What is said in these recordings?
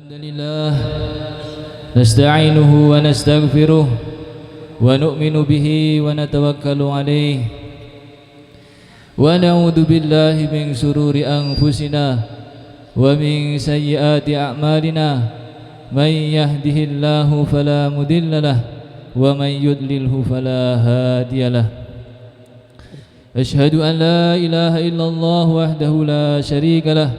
Alhamdulillah nasta'inuhu wa nastaghfiruh wa nu'minu bihi wa natawakkalu alayh wa na'udzu billahi min shururi anfusina wa min sayyiati a'malina may yahdihillahu fala mudilla wa may yudlilhu fala hadiyalah. Ashhadu an la ilaha illallah wahdahu la syarika lah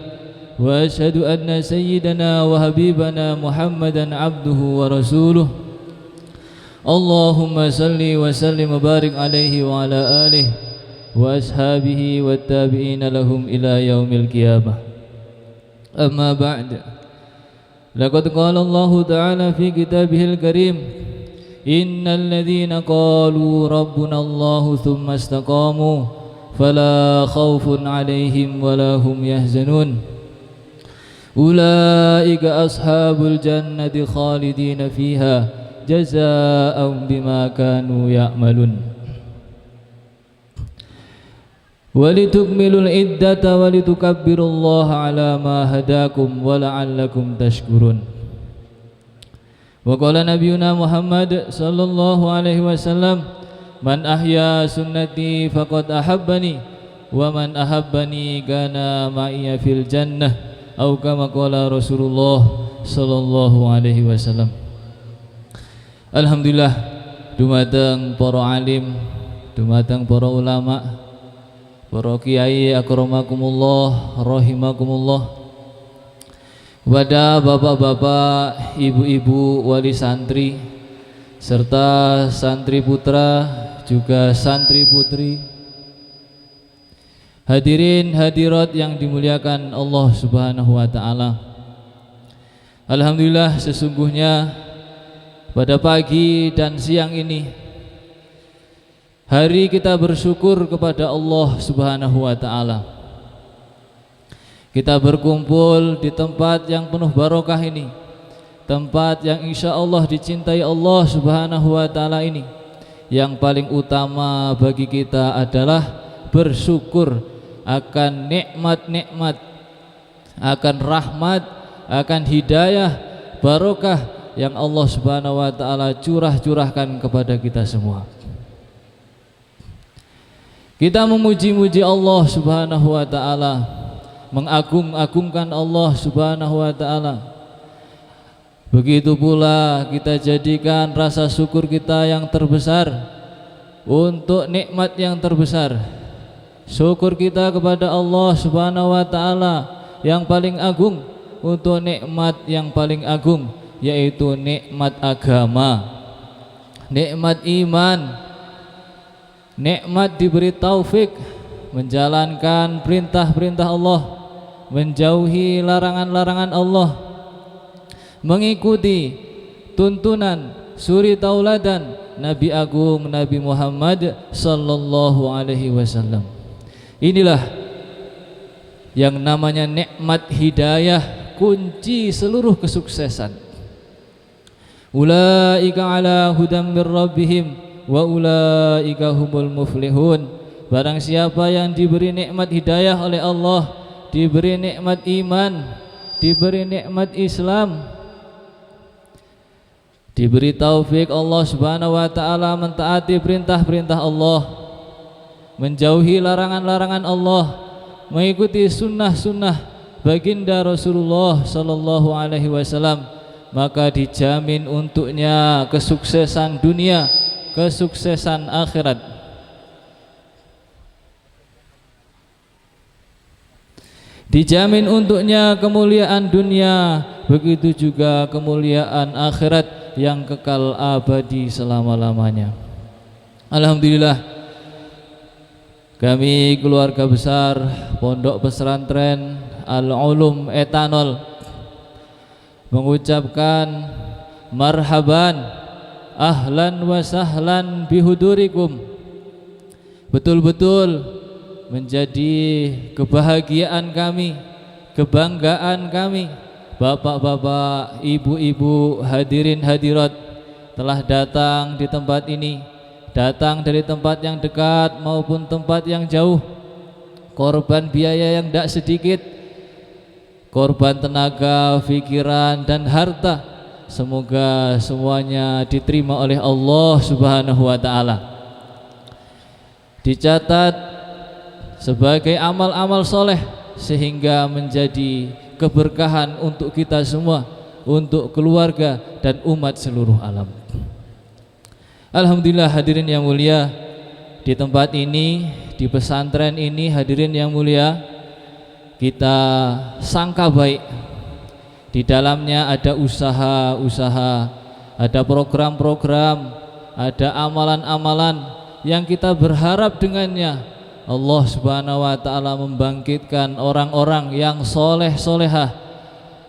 wa ashhadu anna sayyidana wa habibana Muhammadan abduhu wa rasuluh. Allahumma salli wa sallim wa barik alaihi wa ala alihi wa ashabihi wa tabi'ina lahum ila yaumil qiyamah. Amma ba'd, laqad qala Allah ta'ala fi kitabihil karim, innal ladhina qalu rabbuna Allah thumma istaqamu fala khawfun alaihim wala hum yahzanun. Ulaika ashabul jannati khalidina fiha jazaa'an bima kanu ya'malun. Walitukmilul iddata walitukabbirullaha ala ma hadakum wa la'allakum tashkurun. Wa qala nabiyuna Muhammad sallallahu alaihi wasallam, man ahya sunnati faqad ahabbani wa man ahabbani kana ma'iya fil jannah. Atau kama qala Rasulullah sallallahu alaihi wasallam. Alhamdulillah, dumateng para alim, dumateng para ulama, para kiai akramakumullah rahimakumullah, kepada bapak-bapak, ibu-ibu wali santri serta santri putra juga santri putri, hadirin hadirat yang dimuliakan Allah Subhanahu wa taala. Alhamdulillah, sesungguhnya pada pagi dan siang ini hari kita bersyukur kepada Allah Subhanahu wa taala. Kita berkumpul di tempat yang penuh barokah ini, tempat yang insya Allah dicintai Allah Subhanahu wa taala ini. Yang paling utama bagi kita adalah bersyukur akan nikmat-nikmat, akan rahmat, akan hidayah, barokah yang Allah Subhanahu wa taala curahkan kepada kita semua. Kita memuji-muji Allah Subhanahu wa taala, mengagung-agungkan Allah Subhanahu wa taala. Begitu pula kita jadikan rasa syukur kita yang terbesar untuk nikmat yang terbesar. Syukur kita kepada Allah Subhanahu wa taala yang paling agung untuk nikmat yang paling agung, yaitu nikmat agama, nikmat iman, nikmat diberi taufik menjalankan perintah-perintah Allah, menjauhi larangan-larangan Allah, mengikuti tuntunan suri tauladan Nabi Agung Nabi Muhammad sallallahu alaihi wasallam. Inilah yang namanya nikmat hidayah, kunci seluruh kesuksesan. Ulaika ala hudam mir rabbihim wa ulaika humul muflihun. Barang siapa yang diberi nikmat hidayah oleh Allah, diberi nikmat iman, diberi nikmat Islam, diberi taufik Allah Subhanahu wa taala mentaati perintah-perintah Allah, menjauhi larangan-larangan Allah, mengikuti sunnah-sunnah baginda Rasulullah sallallahu alaihi wasallam, maka dijamin untuknya kesuksesan dunia, kesuksesan akhirat. Dijamin untuknya kemuliaan dunia, begitu juga kemuliaan akhirat yang kekal abadi selama-lamanya. Alhamdulillah, kami keluarga besar Pondok Pesantren Al-Ulum Etanol mengucapkan marhaban, ahlan wa sahlan bihudurikum. Betul-betul menjadi kebahagiaan kami, kebanggaan kami, bapak-bapak, ibu-ibu, hadirin hadirat telah datang di tempat ini, datang dari tempat yang dekat maupun tempat yang jauh, korban biaya yang tidak sedikit, korban tenaga, pikiran dan harta. Semoga semuanya diterima oleh Allah Subhanahu wa taala. Dicatat sebagai amal-amal soleh sehingga menjadi keberkahan untuk kita semua, untuk keluarga dan umat seluruh alam. Alhamdulillah hadirin yang mulia, di tempat ini, di pesantren ini hadirin yang mulia, kita sangka baik. Di dalamnya ada usaha-usaha, ada program-program, ada amalan-amalan yang kita berharap dengannya Allah Subhanahu wa taala membangkitkan orang-orang yang soleh-solehah,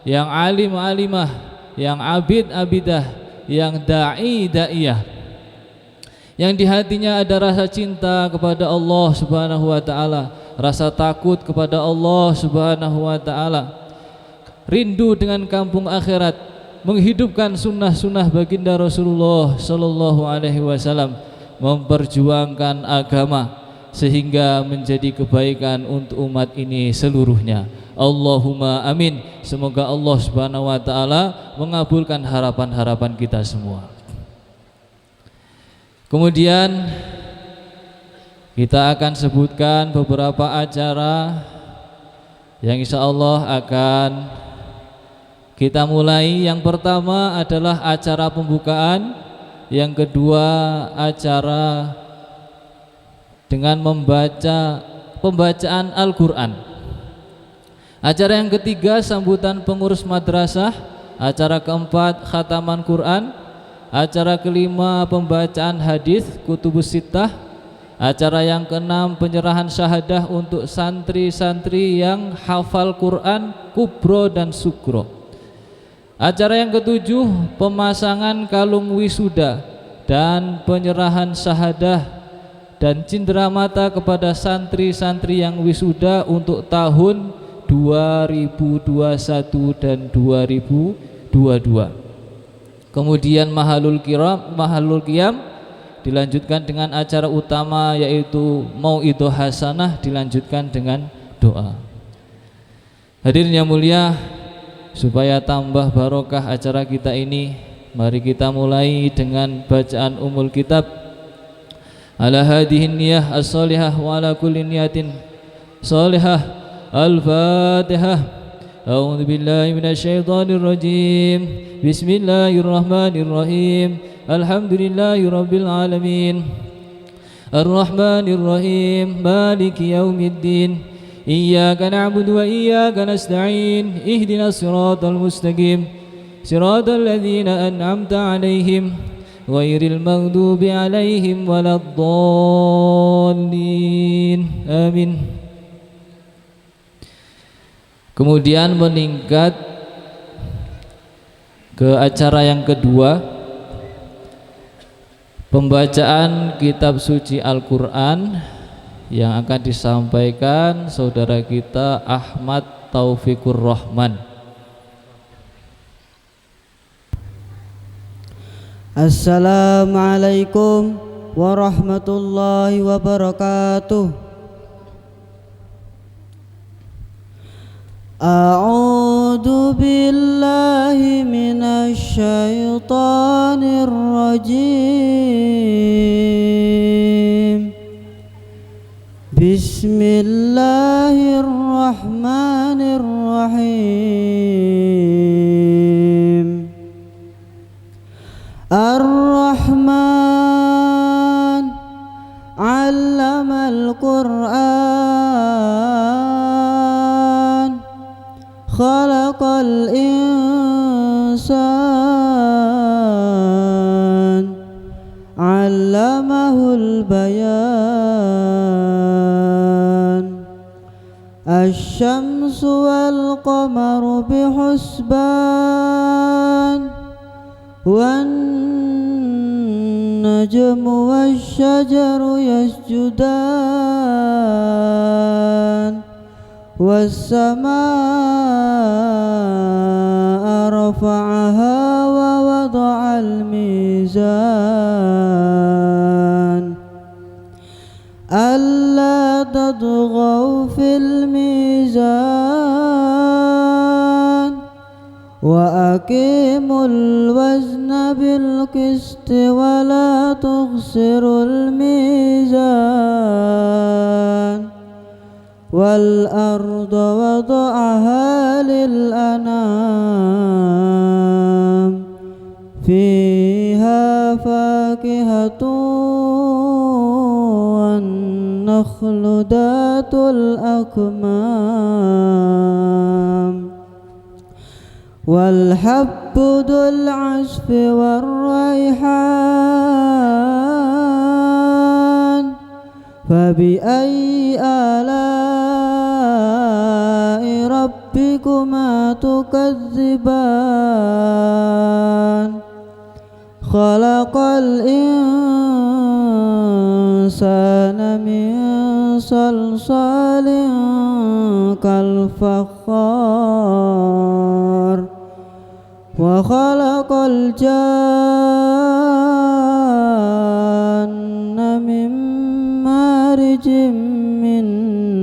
yang alim-alimah, yang abid-abidah, yang da'i-da'iyah, yang di hatinya ada rasa cinta kepada Allah Subhanahu wa taala, rasa takut kepada Allah Subhanahu wa taala, rindu dengan kampung akhirat, menghidupkan sunnah-sunnah baginda Rasulullah sallallahu alaihi wasallam, memperjuangkan agama sehingga menjadi kebaikan untuk umat ini seluruhnya. Allahumma amin. Semoga Allah Subhanahu wa taala mengabulkan harapan-harapan kita semua. Kemudian kita akan sebutkan beberapa acara yang insya Allah akan kita mulai. Yang pertama adalah acara pembukaan, yang kedua acara dengan membaca pembacaan Al-Quran, acara yang ketiga sambutan pengurus madrasah, acara keempat khataman Quran, acara kelima pembacaan hadis kutubus sittah, acara yang keenam penyerahan syahadah untuk santri-santri yang hafal Quran kubro dan sukro. Acara yang ketujuh pemasangan kalung wisuda dan penyerahan syahadah dan cindera mata kepada santri-santri yang wisuda untuk tahun 2021 dan 2022. Kemudian mahalul qiyam dilanjutkan dengan acara utama yaitu mauidhah hasanah, dilanjutkan dengan doa. Hadirin yang mulia, supaya tambah barokah acara kita ini, mari kita mulai dengan bacaan umul kitab. Ala hadhihi niyah as-salihah wa ala kulli niyatin salihah. Al-Fatihah. A'udzu billahi minasyaitonir rajim. Bismillahirrahmanirrahim. Alhamdulillahirabbil alamin. Ar-Rahmanir Rahim. Maliki yaumiddin. Iyyaka na'budu wa iyyaka nasta'in. Ihdinas siratal mustaqim. Siratal ladzina an'amta 'alaihim ghairil maghdubi 'alaihim waladdallin. Amin. Kemudian meningkat ke acara yang kedua, pembacaan kitab suci Al-Quran yang akan disampaikan saudara kita Ahmad Taufikur Rahman. Assalamualaikum warahmatullahi wabarakatuh. A'udzu billahi minasy syaithanir rajim. Bismillahirrahmanirrahim. Ar-Rahman 'allamal Qur'an, khalaqal insan, 'allamahul bayan. Asy-syamsu wal qamaru bihusban, wan najmu wasy-syajaru yasjudan, was-samaa'a rafa'aha wa wada'al mizan. ألا تطغوا في الميزان وأقيموا الوزن بالقسط ولا تخسروا الميزان والأرض وضعها للأنام فيها فاكهة والنخل ذات الأكمام والحب ذو العصف والريحان فبأي آلاء ربكما تكذبان خلق الإنسان من صلصال كالفخار وخلق الجان من مارج من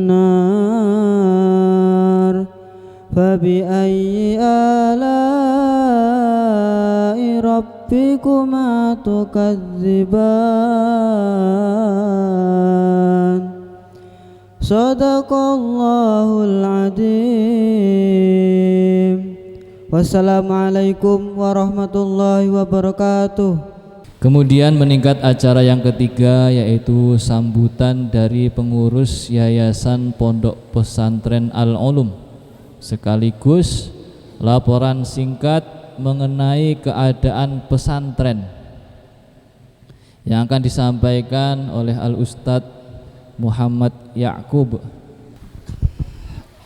نار فبأي آلاء ربكما تكذبان صدق الله العظيم. Wassalamualaikum warahmatullahi wabarakatuh. Kemudian meningkat acara yang ketiga, yaitu sambutan dari pengurus Yayasan Pondok Pesantren Al-Ulum, sekaligus laporan singkat mengenai keadaan pesantren yang akan disampaikan oleh Al-Ustadz Muhammad Ya'qub.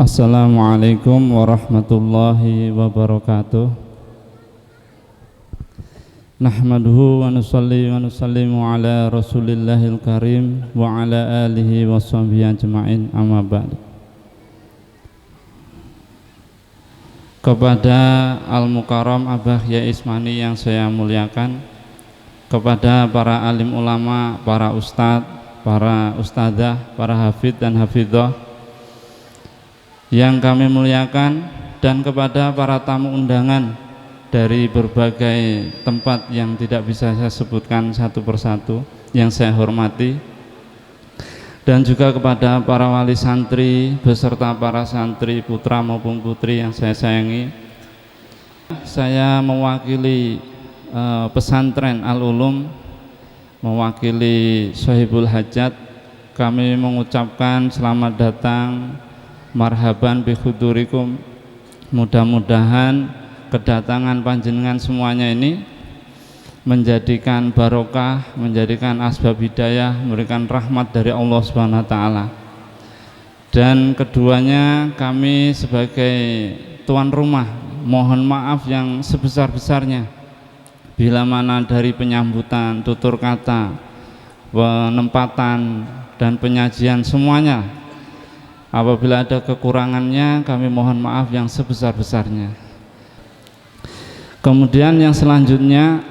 Assalamualaikum warahmatullahi wabarakatuh. Nahmaduhu wa nusalli wa nusallimu ala rasulillahil karim wa ala alihi wa sahbihi ajma'in, amma ba'd. Kepada Al-Mukarram Abah Ya Ismani yang saya muliakan, kepada para alim ulama, para ustadz, para ustadzah, para hafidh dan hafidhah yang kami muliakan, dan kepada para tamu undangan dari berbagai tempat yang tidak bisa saya sebutkan satu persatu yang saya hormati, dan juga kepada para wali santri beserta para santri putra maupun putri yang saya sayangi. Saya mewakili pesantren Al-Ulum, mewakili Sohibul Hajat, kami mengucapkan selamat datang, marhaban bihudurikum. Mudah-mudahan kedatangan panjenengan semuanya ini menjadikan barokah, menjadikan asbab hidayah, memberikan rahmat dari Allah Subhanahu wa taala. Dan keduanya, kami sebagai tuan rumah mohon maaf yang sebesar-besarnya bila mana dari penyambutan, tutur kata, penempatan dan penyajian semuanya, apabila ada kekurangannya kami mohon maaf yang sebesar-besarnya. Kemudian yang selanjutnya,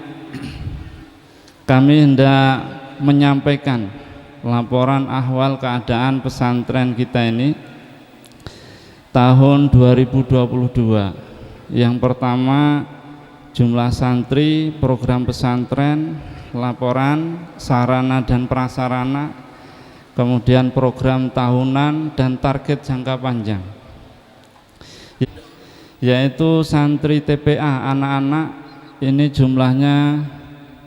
kami hendak menyampaikan laporan ahwal keadaan pesantren kita ini tahun 2022. Yang pertama, jumlah santri, program pesantren, laporan sarana dan prasarana, kemudian program tahunan dan target jangka panjang, yaitu santri TPA anak-anak ini jumlahnya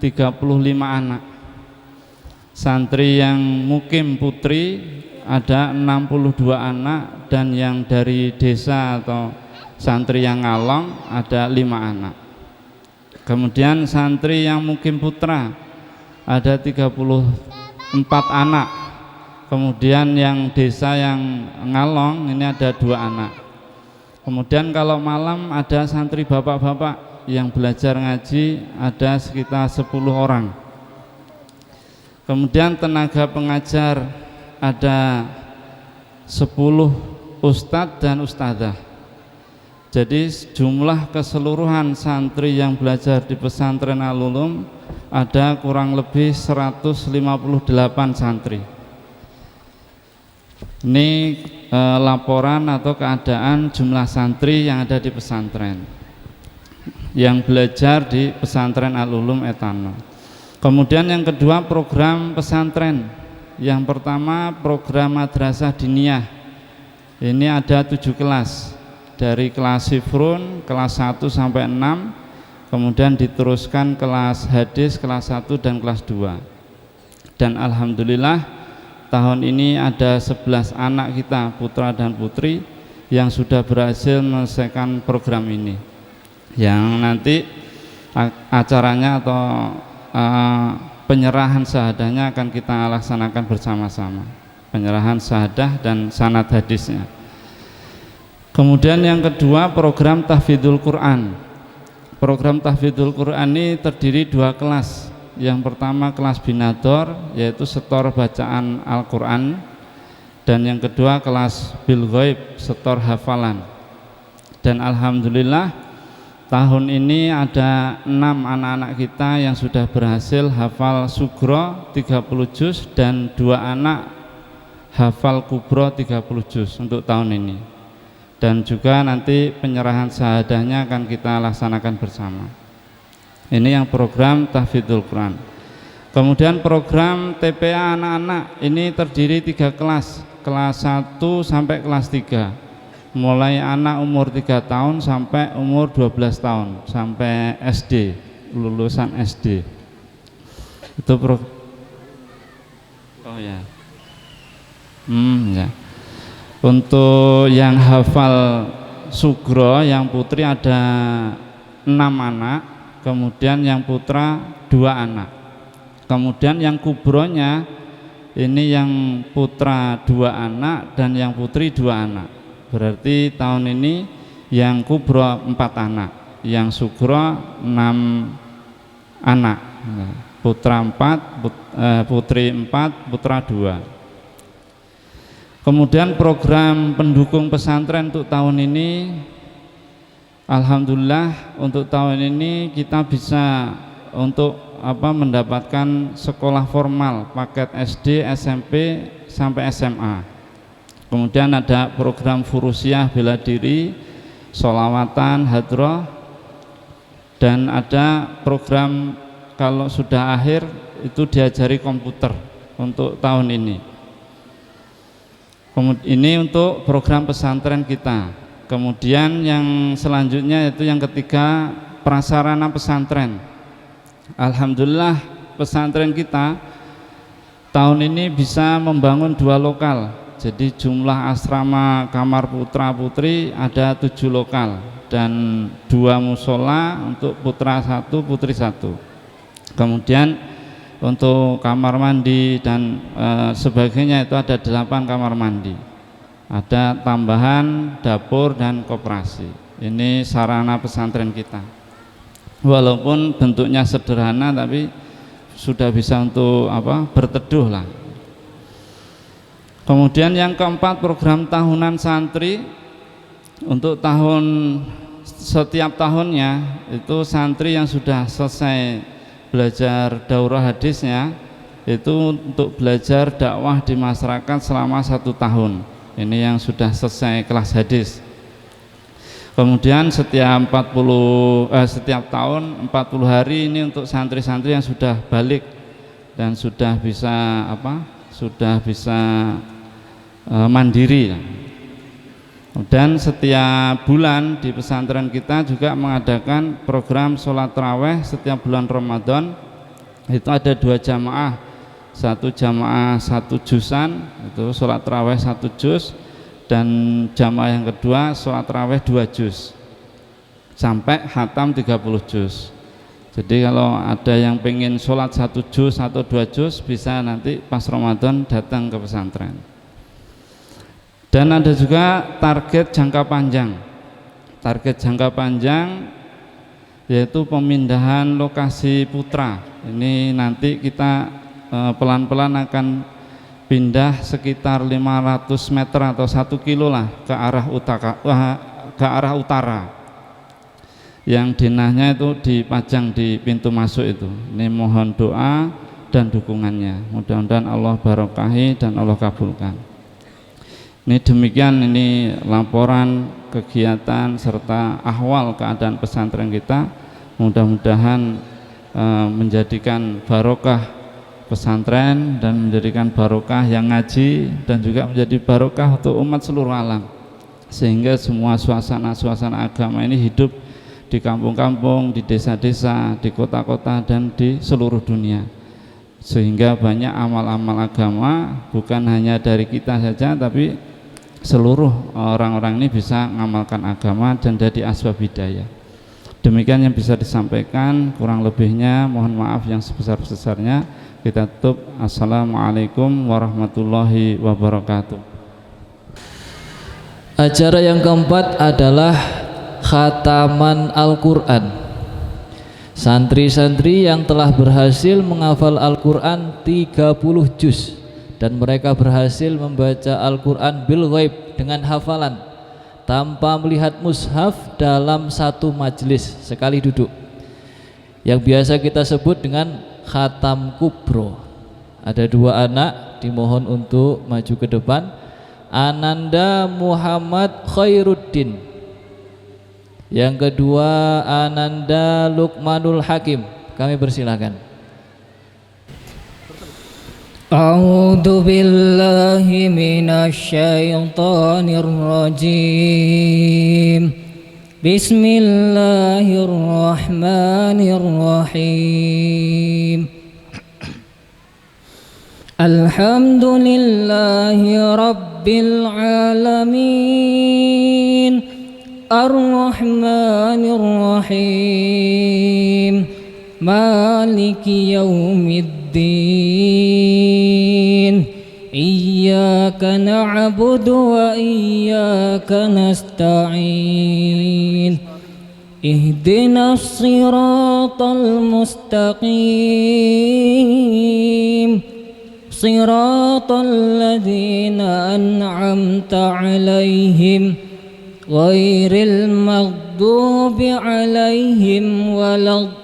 35 anak. Santri yang mukim putri ada 62 anak, dan yang dari desa atau santri yang ngalong ada 5 anak. Kemudian santri yang mukim putra ada 34 anak. Kemudian yang desa yang ngalong ini ada 2 anak. Kemudian kalau malam ada santri bapak-bapak yang belajar ngaji ada sekitar 10 orang. Kemudian tenaga pengajar ada 10 ustadz dan ustadzah. Jadi jumlah keseluruhan santri yang belajar di pesantren Al-Ulum ada kurang lebih 158 santri. Ini laporan atau keadaan jumlah santri yang ada di pesantren yang belajar di pesantren Al-Ulum Etano. Kemudian yang kedua program pesantren. Yang pertama program madrasah diniyah. Ini ada 7 kelas, dari kelas Sifrun kelas 1 sampai 6, kemudian diteruskan kelas hadis kelas 1 dan kelas 2. Dan alhamdulillah tahun ini ada 11 anak kita, putra dan putri, yang sudah berhasil menyelesaikan program ini, yang nanti acaranya atau penyerahan syahadahnya akan kita laksanakan bersama-sama, penyerahan syahadah dan sanad hadisnya. Kemudian yang kedua program tahfidzul Quran. Program tahfidzul Quran ini terdiri 2 kelas. Yang pertama kelas binador, yaitu setor bacaan Al-Quran, dan yang kedua kelas bil ghaib, setor hafalan. Dan alhamdulillah tahun ini ada 6 anak-anak kita yang sudah berhasil hafal sugro 30 juz dan 2 anak hafal kubro 30 juz untuk tahun ini. Dan juga nanti penyerahan syahadahnya akan kita laksanakan bersama. Ini yang program tahfidzul Quran. Kemudian program TPA anak-anak ini terdiri 3 kelas, kelas 1 sampai kelas 3. Mulai anak umur 3 tahun sampai umur 12 tahun, sampai SD, lulusan SD. Itu oh ya. Ya. Untuk yang hafal sugro, yang putri ada 6 anak, kemudian yang putra 2 anak. Kemudian yang kubronya ini yang putra 2 anak dan yang putri 2 anak. Berarti tahun ini yang kubro 4 anak, yang sugro 6 anak, putra 4, putri 4, putra 2. Kemudian program pendukung pesantren untuk tahun ini, alhamdulillah untuk tahun ini kita bisa untuk mendapatkan sekolah formal paket SD, SMP sampai SMA. Kemudian ada program furusiah bela diri, sholawatan, hadroh, dan ada program kalau sudah akhir itu diajari komputer untuk tahun ini. Ini untuk program pesantren kita. Kemudian yang selanjutnya yaitu yang ketiga prasarana pesantren. Alhamdulillah pesantren kita tahun ini bisa membangun 2 lokal. Jadi jumlah asrama kamar putra putri ada 7 lokal dan 2 musola untuk putra 1 putri 1. Kemudian untuk kamar mandi dan sebagainya itu ada 8 kamar mandi. Ada tambahan dapur dan koperasi. Ini sarana pesantren kita. Walaupun bentuknya sederhana tapi sudah bisa untuk berteduh lah. Kemudian yang keempat program tahunan santri. Untuk setiap tahunnya itu santri yang sudah selesai belajar daurah hadisnya itu untuk belajar dakwah di masyarakat selama 1 tahun. Ini yang sudah selesai kelas hadis. Kemudian setiap tahun 40 hari ini untuk santri-santri yang sudah balik dan sudah bisa mandiri. Dan setiap bulan di pesantren kita juga mengadakan program sholat taraweh setiap bulan Ramadan. Itu ada 2 jamaah, 1 jamaah 1 juzan, itu sholat taraweh 1 juz, dan jamaah yang kedua sholat taraweh 2 juz sampai khatam 30 juz. Jadi kalau ada yang pengen sholat 1 juz atau 2 juz bisa nanti pas Ramadan datang ke pesantren. Dan ada juga target jangka panjang. Target jangka panjang yaitu pemindahan lokasi putra. Ini nanti kita pelan-pelan akan pindah sekitar 500 meter atau 1 kilo lah ke arah utara. Yang dinahnya itu dipajang di pintu masuk itu. Ini mohon doa dan dukungannya. Mudah-mudahan Allah barokahi dan Allah kabulkan. Ini demikian ini laporan kegiatan serta ahwal keadaan pesantren kita. Mudah-mudahan menjadikan barokah pesantren dan menjadikan barokah yang ngaji dan juga menjadi barokah untuk umat seluruh alam, sehingga semua suasana agama ini hidup di kampung-kampung, di desa-desa, di kota-kota dan di seluruh dunia, sehingga banyak amal-amal agama bukan hanya dari kita saja tapi seluruh orang-orang ini bisa mengamalkan agama dan jadi asbab hidayah. Demikian yang bisa disampaikan, kurang lebihnya mohon maaf yang sebesar-besarnya. Kita tutup. Assalamualaikum warahmatullahi wabarakatuh. Acara yang keempat adalah khataman Al-Quran. Santri-santri yang telah berhasil menghafal Al-Quran 30 juz dan mereka berhasil membaca Al-Quran bil ghaib dengan hafalan tanpa melihat mushaf dalam satu majelis sekali duduk, yang biasa kita sebut dengan khatam kubro. Ada 2 anak, dimohon untuk maju ke depan. Ananda Muhammad Khairuddin, yang kedua Ananda Lukmanul Hakim. Kami persilakan. A'udzu billahi minasy syaithanir rajim. Bismillahirrahmanirrahim. Alhamdulillahi rabbil alamin. Ar-Rahmanir Rahim. Maliki yaumiddin. Iyyaka na'budu wa iyyaka nasta'in. Ihdinas siratal mustaqim. Siratal ladzina an'amta 'alaihim ghairil maghdubi 'alaihim waladdallin.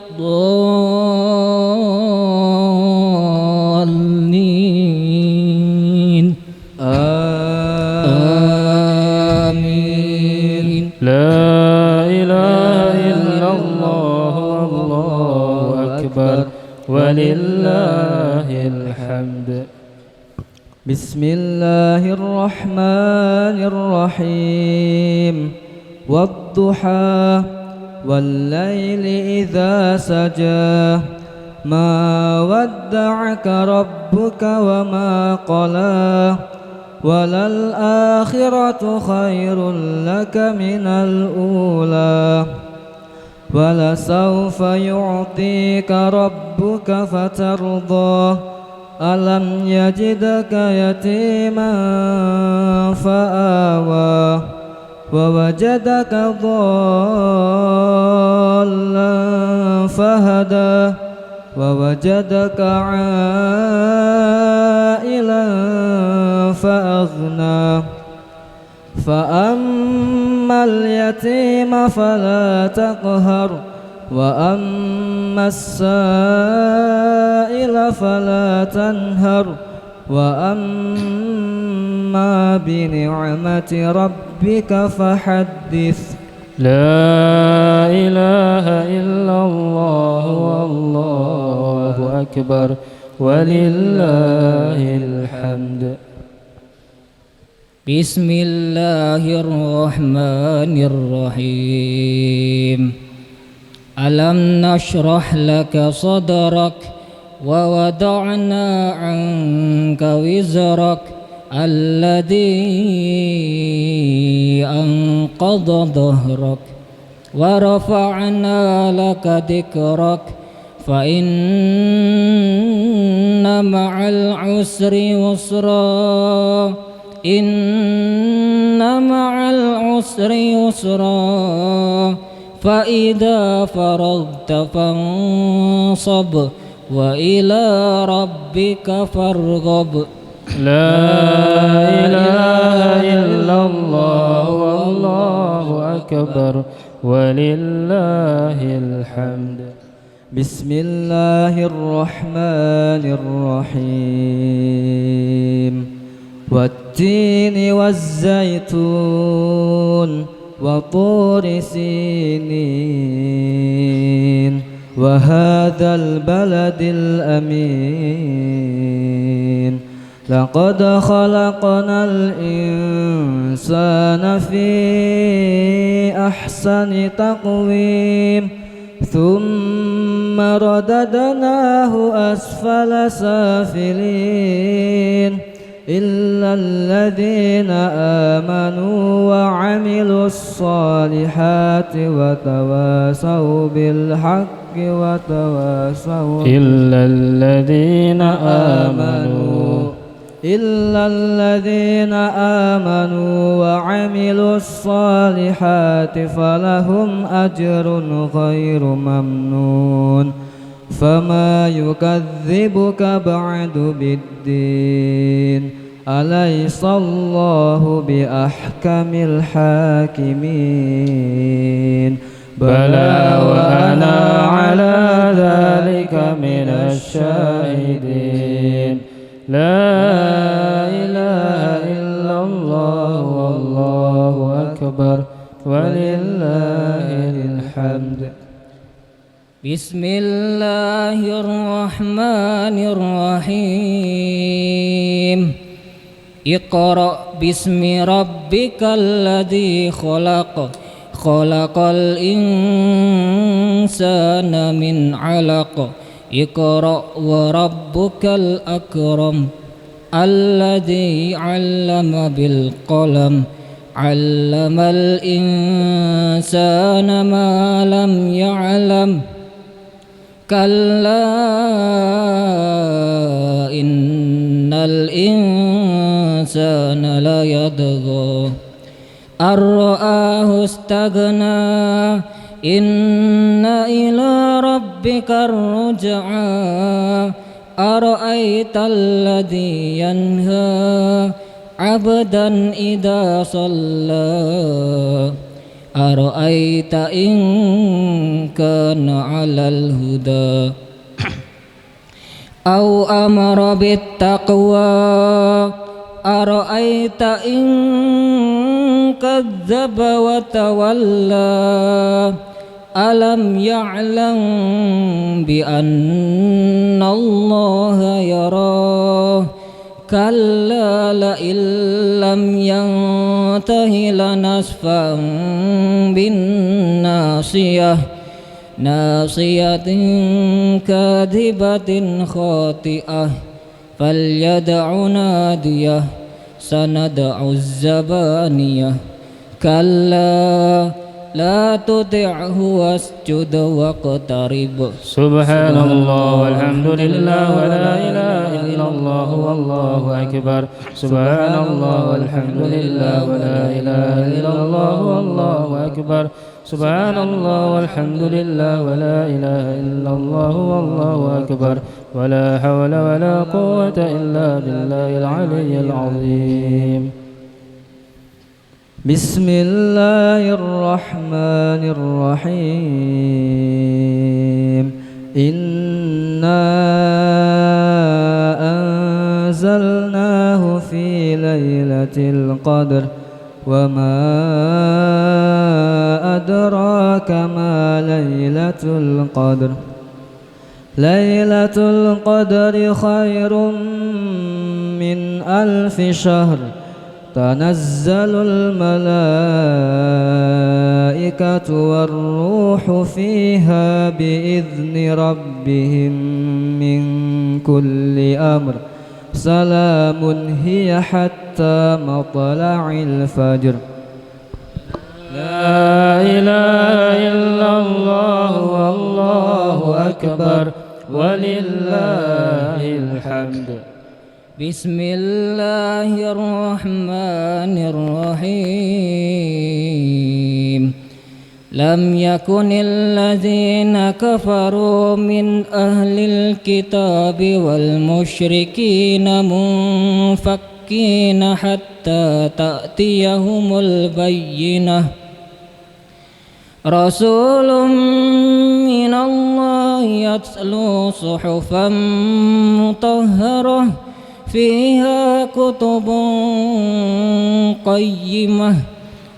Amin. La ilaha illallah wallahu akbar walillahil hamd. Bismillahirrahmanirrahim. Wadduha wallayli idza saja. Ma wadda'aka rabbuka wa ma qala. Walal akhiratu khairul laka minal ula. Walasawfa yu'tika rabbuka fatardah. Alam yajidaka yatiman fa'awa. Wa wajadaka dhallan fahada. Wa wajadaka 'ailan fa'aghna. Fa'ammal yatima fala taqhar. Wa ammas sa'ila fala tanhar. Wa amma bi ni'mati rabbika fahaddits. La ilaha illallah wallahu akbar walillahil hamd. Bismillahirrahmanirrahim. Alam nashrah laka sadrak wa wada'na 'anka wizrak alladhi anqadha dhahrak wa rafa'na laka dhikrak fa inna ma'al usri yusra. Inna ma'al usri yusra. Fa'idha faradta fansab wa ila rabbika farghab. La ilaha illallah wallahu akbar walillahil hamd. Bismillahirrahmanirrahim. والتين والزيتون وطور سينين وهذا البلد الأمين لقد خلقنا الإنسان في أحسن تقويم ثم رددناه أسفل سافلين إلا الذين آمنوا وعملوا الصالحات وتواصوا بالحق وتواصوا إلا الذين آمنوا وعملوا الصالحات فلهم أجر غير ممنون فما يكذبك بعد بالدين أليس الله بأحكم الحاكمين بلى وأنا على ذلك من الشاهدين لا إله إلا الله والله أكبر ولله الحمد بسم الله الرحمن الرحيم اقرأ باسم ربك الذي خلق خلق الإنسان من علق اقرأ وربك الأكرم الذي علم بالقلم علم الإنسان ما لم يعلم كلا إن الإنسان ليطغى أن رآه استغنى إن إلى ربك الرجعى أرأيت الذي ينهى عبدا إذا صلى أرأيت إن كان على الهدى أو أمر بالتقوى أرأيت إن كذب وتولى ألم يعلم بأن الله يراه كلا لئن لم ينته لنسفعا بالناصية ناصية كاذبة خاطئة فليدع ناديه سندع الزبانية كلا لا تطعه واسجد واقترب سبحان الله والحمد لله ولا إله إلا الله والله أكبر سبحان الله والحمد لله ولا إله إلا الله والله أكبر سبحان الله والحمد لله ولا إله إلا الله والله أكبر ولا حول ولا قوة إلا بالله العلي العظيم بسم الله الرحمن الرحيم إنا أنزلناه في ليلة القدر وما أدراك ما ليلة القدر ليلة القدر خير من 1000 شهر تنزل الملائكة والروح فيها بإذن ربهم من كل أمر سلام هي حتى مطلع الفجر لا إله إلا الله والله أكبر ولله الحمد بسم الله الرحمن الرحيم لم يكن الذين كفروا من أهل الكتاب والمشركين منفكين حتى تأتيهم البينة رسول من الله يتلو صحفا مطهرة فيها كتب قيمة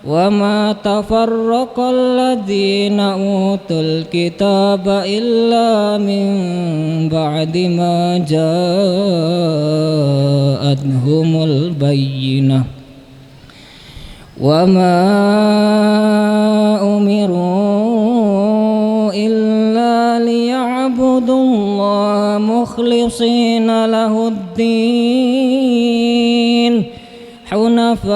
وما تفرق الذين أوتوا الكتاب إلا من بعد ما جاءتهم البينة وما أمروا إلا ليعبدوا الله مخلصين له الدين حنفاء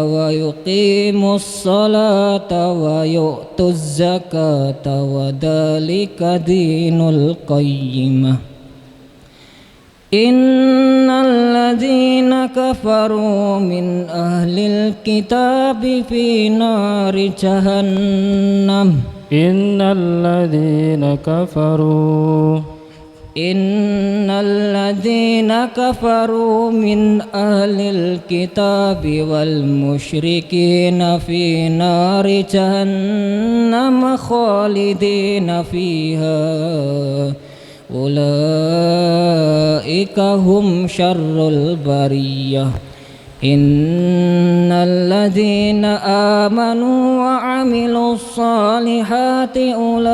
ويقيموا الصلاة ويؤتوا الزكاة وذلك دين القيمة إن الذين كفروا من أهل الكتاب في نار جهنم إن الذين كفروا من أهل الكتاب والمشركين في نار جهنم خالدين فيها أولئك هم شر البرية إن الذين آمنوا وعملوا الصالحات أولئك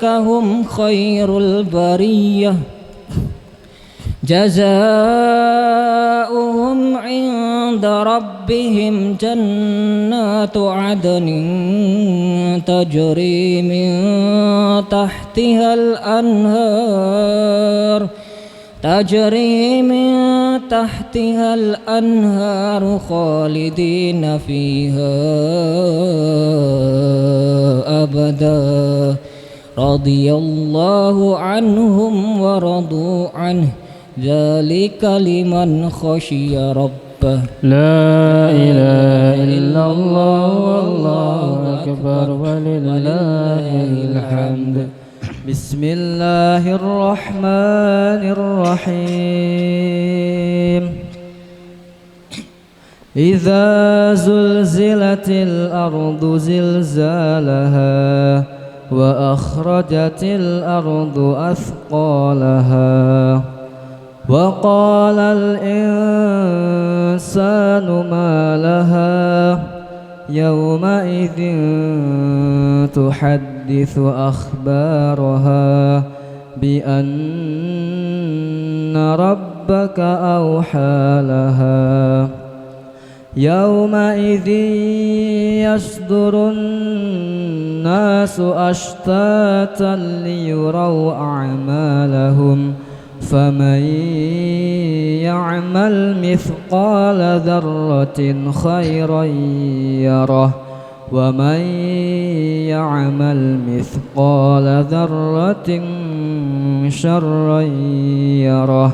هم خير البرية جزاؤهم عند ربهم جنات عدن تجري من تحتها الأنهار خالدين فيها أبدا رضي الله عنهم ورضوا عنه ذلك لمن خشي ربه لا إله إلا الله والله أكبر ولله الحمد بسم الله الرحمن الرحيم إذا زلزلت الأرض زلزالها وأخرجت الأرض أثقالها وقال الإنسان ما لها يومئذ تحدث أخبارها بأن ربك أوحى لها يومئذ يصدر الناس أشتاتا ليروا أعمالهم فمن يعمل مثقال ذرة خيرا يره ومن يعمل مثقال ذرة شرا يره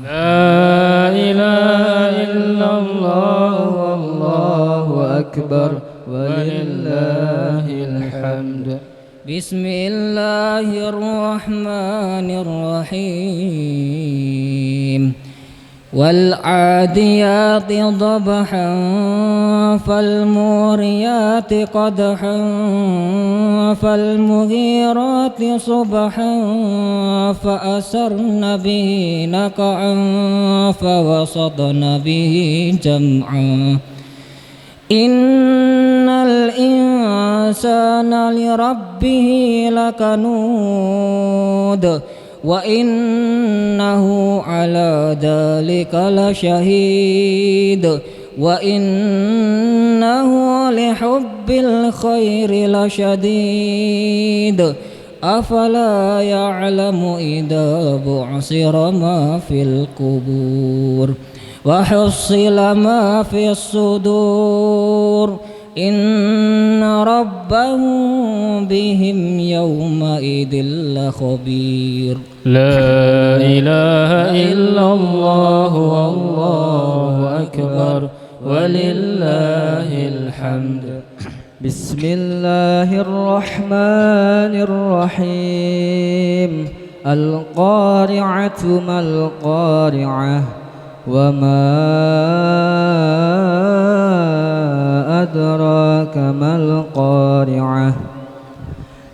لا إله إلا الله والله أكبر ولله الحمد بسم الله الرحمن الرحيم والعاديات ضبحا فالموريات قدحا فالمغيرات صبحا فأسرن به نقعا فوسطن به جمعا إن الإنسان لربه لكنود وإنه على ذلك لشهيد وإنه لحب الخير لشديد أفلا يعلم إذا بعثر ما في القبور وحصل ما في الصدور إن ربهم بهم يومئذ لخبير لا إله إلا الله والله أكبر ولله الحمد بسم الله الرحمن الرحيم القارعة ما القارعة وما أدراك ما القارعة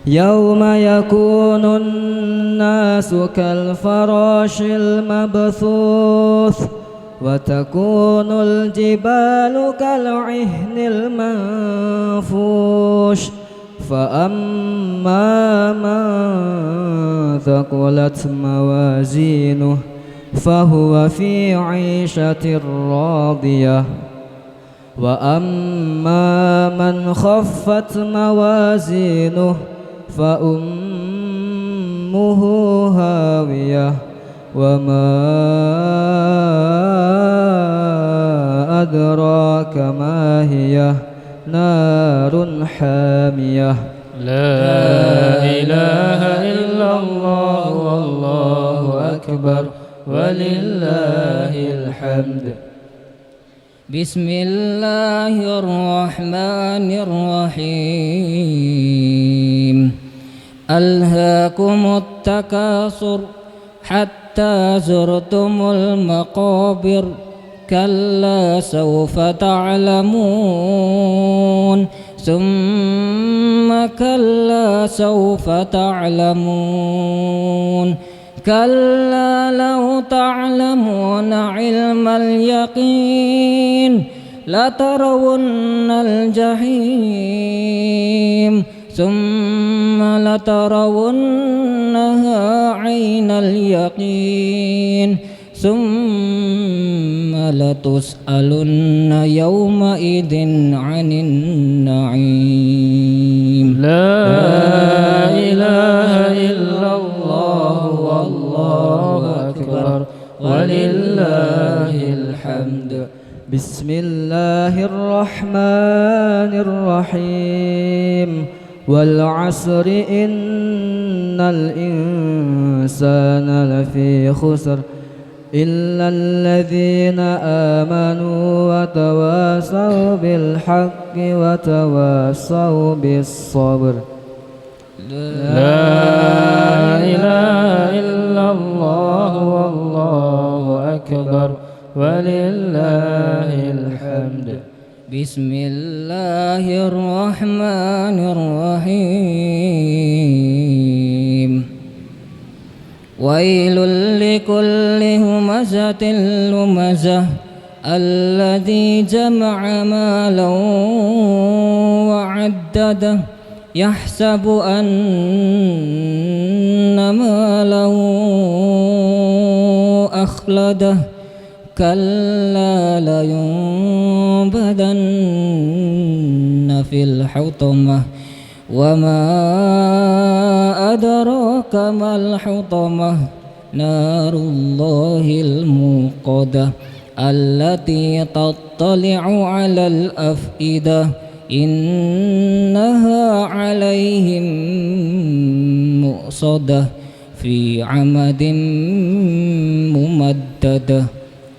يوم يكون الناس كالفراش المبثوث وتكون الجبال كالعهن المنفوش فأما من ثقلت موازينه فهو في عيشة راضية وأما من خفت موازينه فأمه هاوية وما أدراك ما هي نار حامية. لا إله إلا الله والله أكبر ولله الحمد. بسم الله الرحمن الرحيم. ألهاكم التكاثر حتى زرتم المقابر كلا سوف تعلمون ثم كلا سوف تعلمون كلا لو تعلمون علم اليقين لترون الجحيم ثم لترونها عين اليقين ثم لتسألن يومئذ عن النعيم. لا إله إلا الله والله أكبر ولله الحمد. بسم الله الرحمن الرحيم. والعصر إن الإنسان لفي خسر إلا الذين آمنوا وتواصوا بالحق وتواصوا بالصبر. لا إله إلا الله والله أكبر ولله الحمد. بسم الله الرحمن الرحيم. ويل لكل همزة لمزة الذي جمع مالا وعدده يحسب أن ماله أخلده كلا لينبذن في الحطمة وما أدراك ما الحطمة نار الله الموقدة التي تطلع على الأفئدة إنها عليهم مؤصدة في عمد ممددة.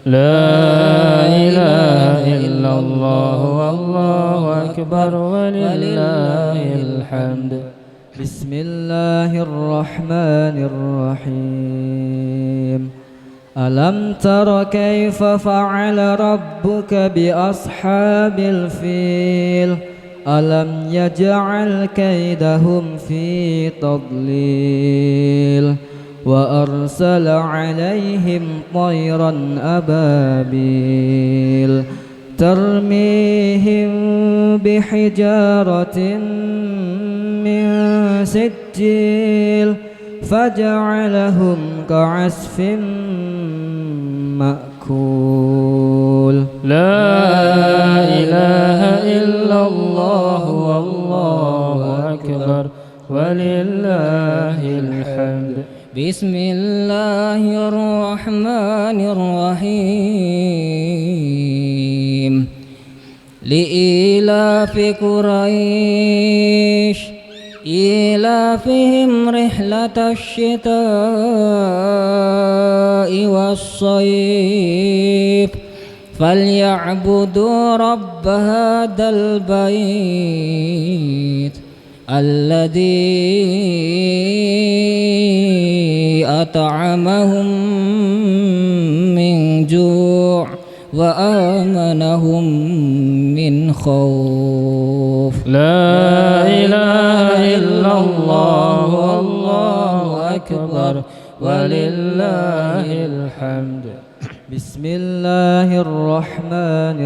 لا إله إلا الله والله أكبر ولله الحمد. بسم الله الرحمن الرحيم. ألم تر كيف فعل ربك بأصحاب الفيل ألم يجعل كيدهم في تضليل وأرسل عليهم طيرا أبابيل ترميهم بحجارة من سجيل فجعلهم كعصف مأكول. لا إله إلا الله والله أكبر ولله الحمد. بسم الله الرحمن الرحيم. لإيلاف قريش إيلافهم رحلة الشتاء والصيف فليعبدوا رب هذا البيت الذي أطعمهم من جوع وآمنهم من خوف. لا إله إلا الله والله أكبر ولله الحمد. بسم الله الرحمن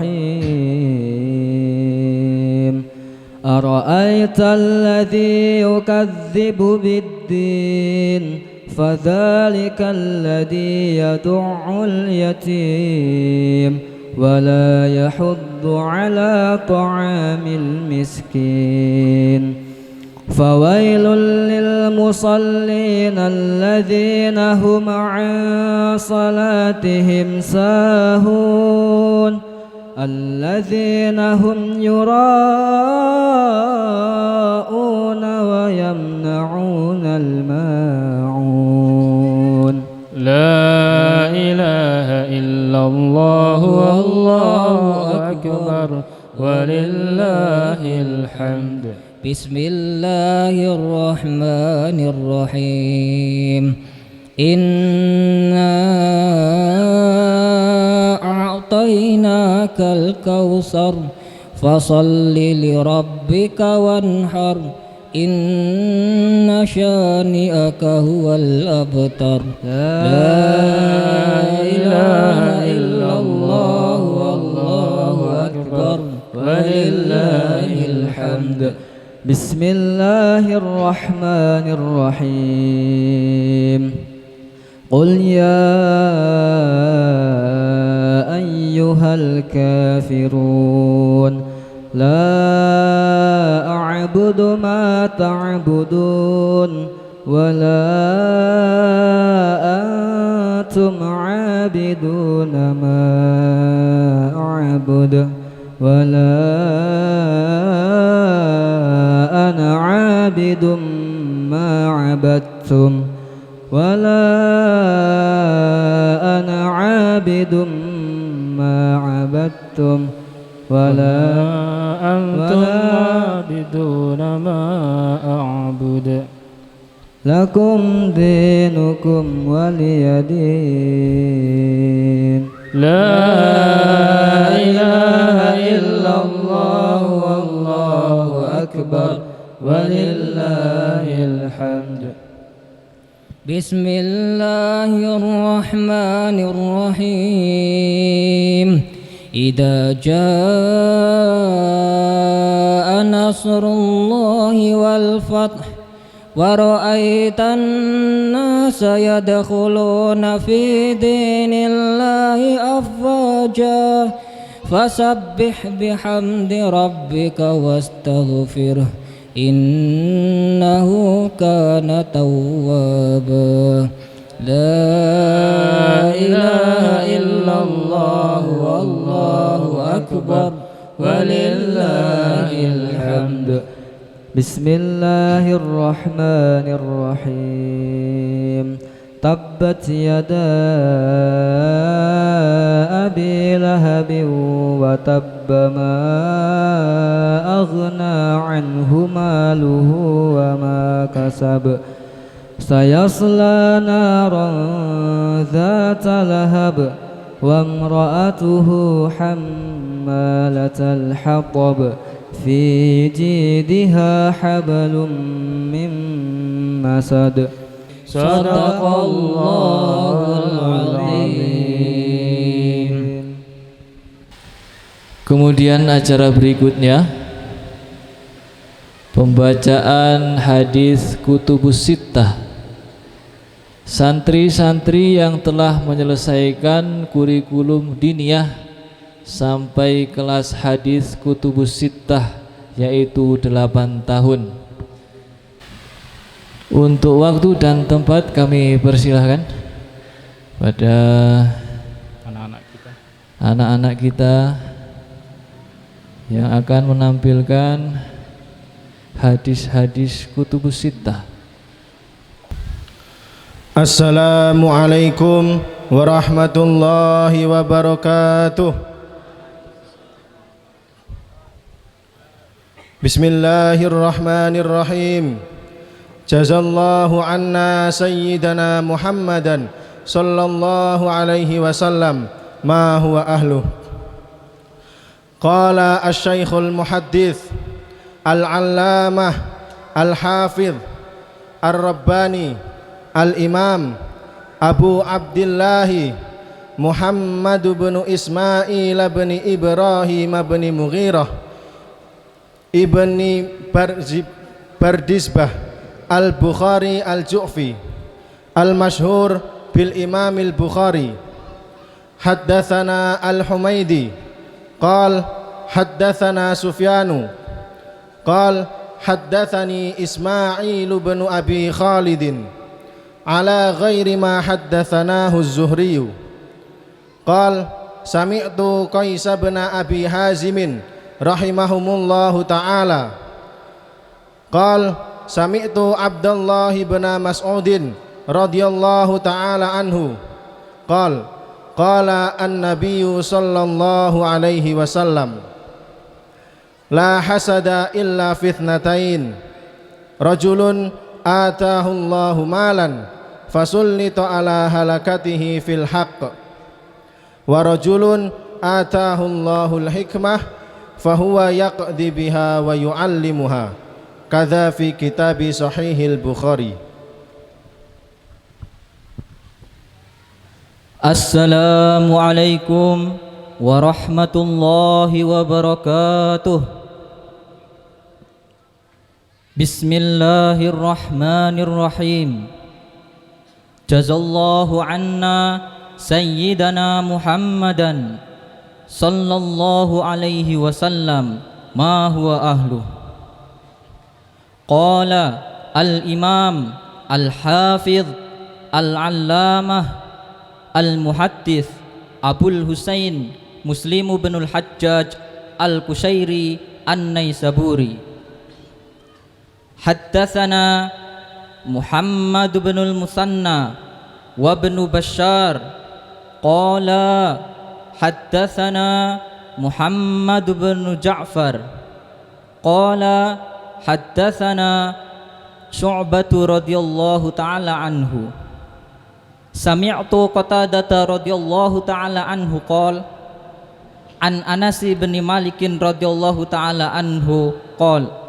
الرحيم أرأيت الذي يكذب بالدين فذلك الذي يدع اليتيم ولا يحض على طعام المسكين فويل للمصلين الذين هم عن صلاتهم ساهون الذين هم يراءون ويمنعون الماعون لا إله إلا الله والله أكبر ولله الحمد. بسم الله الرحمن الرحيم إنا أعطيناك الكوثر فصل لربك وانحر إن شانئك هو الأبتر. لا إله إلا الله والله أكبر ولله الحمد. بسم الله الرحمن الرحيم قل يا أيها الكافرون لا أعبد ما تعبدون ولا أنتم عابدون ما أعبد ولا أنا عابد ما عبدتم ولا أنا عابد ما عبدتم ولا أنتم عابدون ما أعبد لكم دينكم ولي دين. لا إله إلا الله والله أكبر ولله الحمد. بسم الله الرحمن الرحيم إذا جاء نصر الله والفتح ورأيت الناس يدخلون في دين الله أفواجا فسبح بحمد ربك واستغفره إنه كان توابا. لا إله إلا الله والله أكبر ولله الحمد. بسم الله الرحمن الرحيم تبت يدا أبي لهب وتب ما أغنى عنه ماله وما كسب سيصلى نارا ذات لهب وامرأته حمالة الحطب في جيدها حبل من مسد. صدق الله العظيم. Kemudian acara berikutnya pembacaan hadis Kutubus Sittah. Santri-santri yang telah menyelesaikan kurikulum diniyah sampai kelas hadis Kutubus Sittah yaitu 8 tahun. Untuk waktu dan tempat kami persilahkan pada anak-anak kita yang akan menampilkan hadis-hadis Kutubus Sittah. Assalamualaikum warahmatullahi wabarakatuh. Bismillahirrahmanirrahim. Jazallahu anna sayyidana Muhammadan sallallahu alaihi wasallam ma huwa ahluh. Qala asy-syaikhul muhaddits Al-Allamah Al-Hafidh Ar-Rabbani Al-Imam Abu Abdillahi Muhammad bin Ismail bin Ibrahim bin Mughirah ibni Bardisbah Al-Bukhari Al-Ju'fi Al-Mashhur bil Imam Al-Bukhari. Haddatsana Al-Humaydi qal haddatsana Sufyanu qal haddatsani Ismail bin Abi Khalid ala ghairi ma haddatsanahu Az-Zuhri qal sami'tu Qais bin Abi Hazim rahimahumullahu ta'ala qal sami'tu Abdullah bin Mas'udin radhiyallahu ta'ala anhu qal qala an-nabiyyu sallallahu alaihi wasallam la hasada illa fitnatain rajulun atahu Allahu malan fasullita ala halakatihi fil haqq wa rajulun atahu Allahul hikmah fahuwa yaqdi biha wa yu'allimuha kadza fi kitabi sahihil Bukhari. Assalamualaikum warahmatullahi wabarakatuh. Bismillahirrahmanirrahim. Jazallahu anna sayyidana Muhammadan sallallahu alaihi wasallam ma huwa ahluh. Qala al-imam al-hafidh al-allamah al-muhaddits Abul Husain Muslim bin al-Hajjaj al-Kushairi an-Naisaburi. Haddatsana Muhammad bin al-Musanna wa ibn Bashar qala haddatsana Muhammad bin Ja'far qala haddatsana Syu'bah radhiyallahu ta'ala anhu sami'tu Qatadah radhiyallahu ta'ala anhu qala an Anas bin Malik radhiyallahu ta'ala anhu qala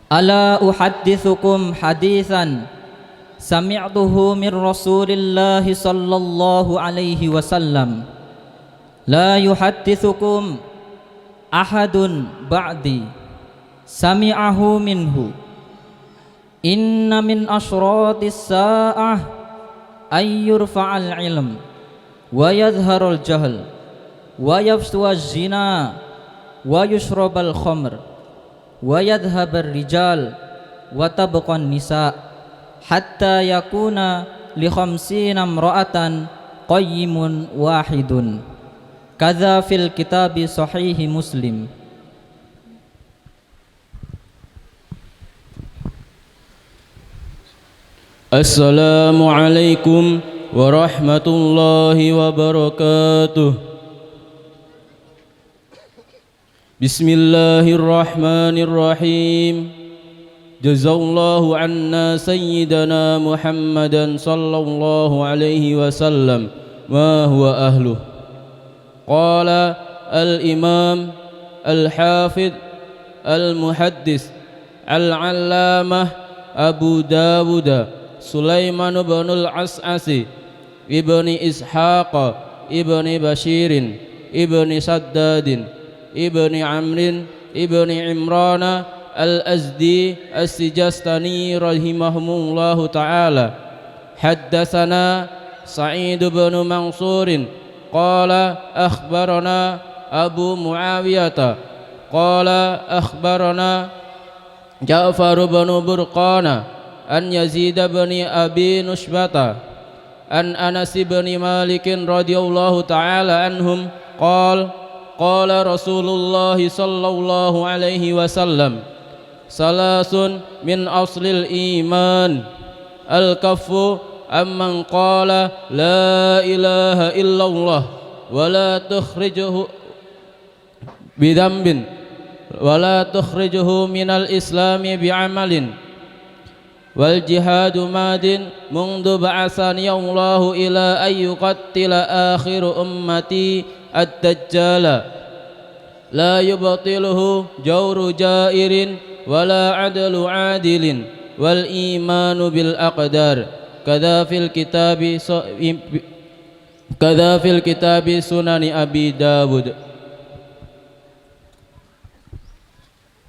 ala uhaddithukum haditsan sami'tuhu min Rasulillahi sallallahu alaihi wasallam la yuhaddithukum ahadun ba'di sami'ahu minhu inna min asyratis sa'ah ay yurfa'al ilm wa yadhharul jahl wa yafsuwaz zina wa yushrabal khamr wa yadhhabar rijal wa tabqan nisa hatta yakuna li khamsina imra'atan qayyimun wahidun kadza fil kitabi sahihi Muslim. Assalamualaikum warahmatullahi wabarakatuh. Bismillahirrahmanirrahim. Jazallahu anna sayyidana Muhammadan sallallahu alaihi wasallam ma huwa ahluh. Qala al-imam al-hafidh al-muhaddis al-allamah Abu Dawud Sulaiman bin al-As'asi ibni Ishaq ibni Bashirin ibni Saddadin ibni Amrin ibni Imrana al-Azdi as-Sijastani rahimahumullahu ta'ala. Haddatsana Sa'id bin Mansurin qala akhbarana Abu Muawiyah qala akhbarana Ja'far bin Burqana an Yazid bin Abi Nushbata an Anas bin Malik radhiyallahu ta'ala anhum qala Rasulullah sallallahu alaihi wasallam salasun min aslil iman al-kaffu amman qala la ilaha illallah wa la tukhrijuhu bidambin wa la tukhrijuhu minal islami bi'amalin wal jihadu madin mundu ba'asani Allahu ila ayyuqattila akhiru ummati ad-dajjala لا يبطله جور جائر ولا عدل عادل والإيمان بالأقدار كذا في الكتاب سنن أبي داود.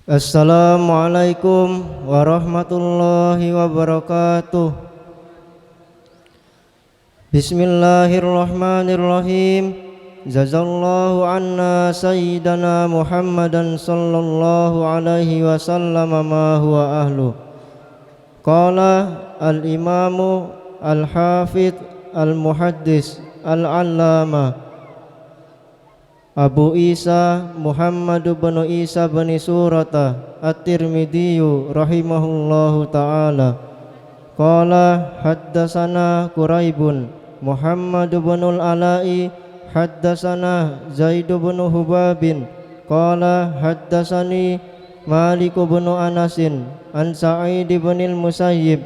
Assalamualaikum warahmatullahi wabarakatuh. Bismillahirrahmanirrahim. Jazallahu anna sayyidana Muhammadan sallallahu alaihi wasallam ma huwa ahlu. Qala al-imamu al-hafidh al-muhaddis al-allama Abu Isa Muhammad bin Isa bin Surata At-Tirmidzi rahimahullahu taala qala haddatsana Quraibun Muhammad bin al-Ala'i haddatsana Zaid bin Hubabin qala haddatsani Malik bin Anasin an Sa'id bin al-Musayyib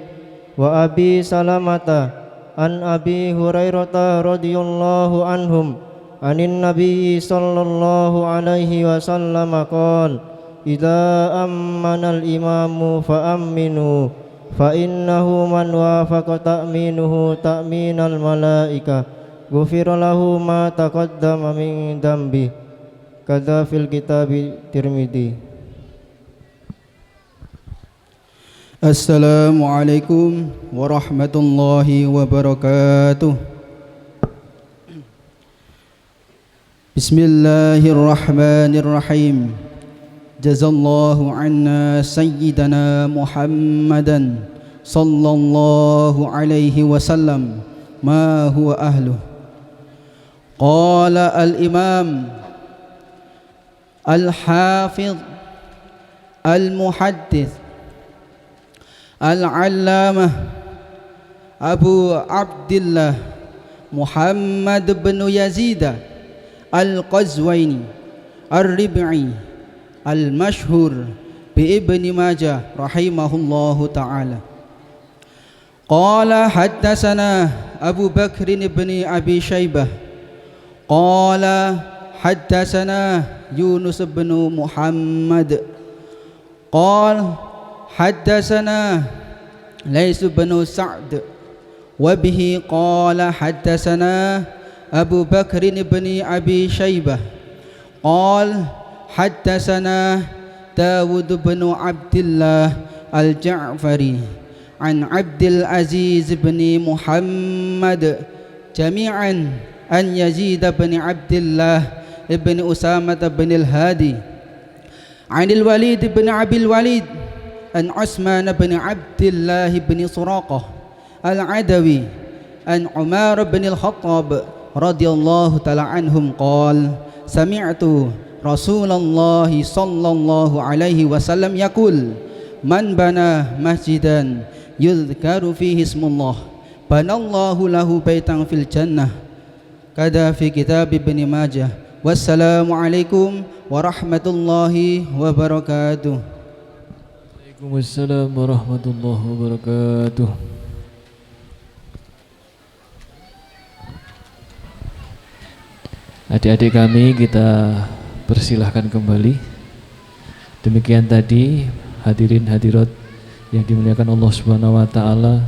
wa Abi Salamata an Abi Hurairah radhiyallahu anhum anin Nabi sallallahu alaihi wasallam qala idza ammana al-imamu fa aminu fa innahu man wafaqa ta'minuhu ta'minal malaika ghufira lahu ma taqaddama min dambi kadza fil kitabi Tirmidzi. Assalamualaikum warahmatullahi wabarakatuh. Bismillahirrahmanirrahim. Jazallahu anna sayyidana Muhammadan sallallahu alaihi wasallam ma huwa ahluh. Qala al-imam al-hafidh al-muhaddith al-allamah Abu Abdillah Muhammad bin Yazid Al-Qazwaini Ar-Rib'i Al-Mashhur bi Ibni Majah rahimahullahu ta'ala qala haddatsana Abu Bakr ibn Abi Shaybah qala haddatsana Yunus bin Muhammad qala haddatsana Lais bin Sa'd wa bihi qala haddatsana Abu Bakr ibn Abi Shaybah qala haddatsana Dawud bin Abdullah al-Ja'fari an Abdul Aziz bin Muhammad jami'an an Yazid bin Abdullah ibn Usamah bin al-Hadi an al-Walid bin Abi al-Walid an Uthman bin Abdullah bin Suraqah al-Adawi an Umar bin al-Khattab radhiyallahu ta'ala anhum qala sami'tu Rasulullah sallallahu alaihi wasallam yaqul man bana masjidan yudhkaru fihi ismullah banallahu lahu baitan fil jannah kada fi kitab Ibn Majah. Wassalamu alaikum warahmatullahi wabarakatuh. Waalaikumsalam warahmatullahi wabarakatuh. Adik-adik kami, kita persilahkan kembali. Demikian tadi hadirin hadirat yang dimuliakan Allah Subhanahu wa taala,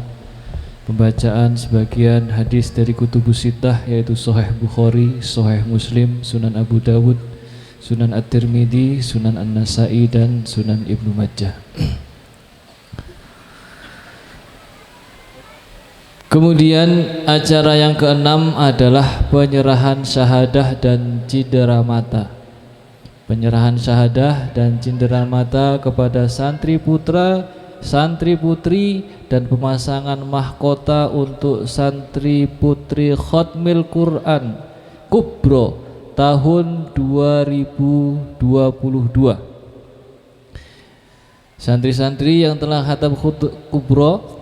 pembacaan sebagian hadis dari Kutubus Sittah, yaitu Sahih Bukhari, Sahih Muslim, Sunan Abu Dawud, Sunan At-Tirmidzi, Sunan An-Nasa'i dan Sunan Ibnu Majah. Kemudian acara yang keenam adalah penyerahan syahadah dan cindera mata. Penyerahan syahadah dan cindera mata kepada santri putra, santri putri, dan pemasangan mahkota untuk santri putri Khatmil Quran Kubro tahun 2022. Santri-santri yang telah khatam Kubro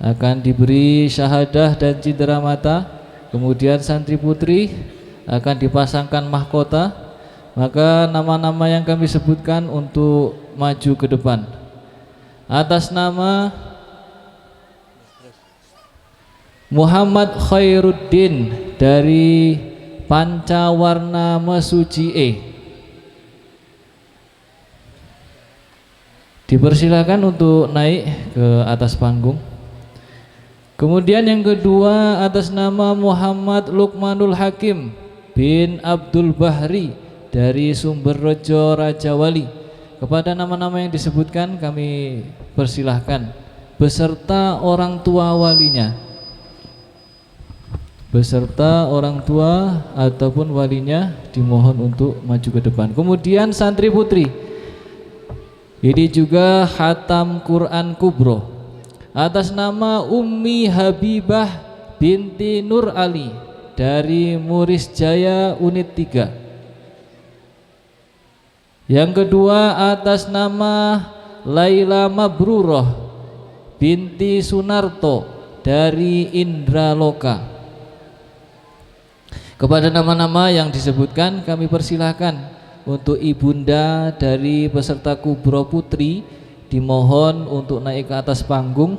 akan diberi syahadah dan cindera mata. Kemudian santri putri akan dipasangkan mahkota. Maka nama-nama yang kami sebutkan untuk maju ke depan. Atas nama Muhammad Khairuddin dari Pancawarna Mesuci Dipersilakan untuk naik ke atas panggung. Kemudian yang kedua atas nama Muhammad Lukmanul Hakim bin Abdul Bahri dari Sumberrejo Rajawali. Kepada nama-nama yang disebutkan kami persilahkan beserta orang tua walinya. Beserta orang tua ataupun walinya dimohon untuk maju ke depan. Kemudian santri putri, ini juga khatam Quran Kubro atas nama Ummi Habibah binti Nur Ali dari Muris Jaya Unit 3. Yang kedua atas nama Laila Mabruroh binti Sunarto dari Indraloka. Kepada nama-nama yang disebutkan kami persilahkan untuk ibunda dari peserta Kubro Putri dimohon untuk naik ke atas panggung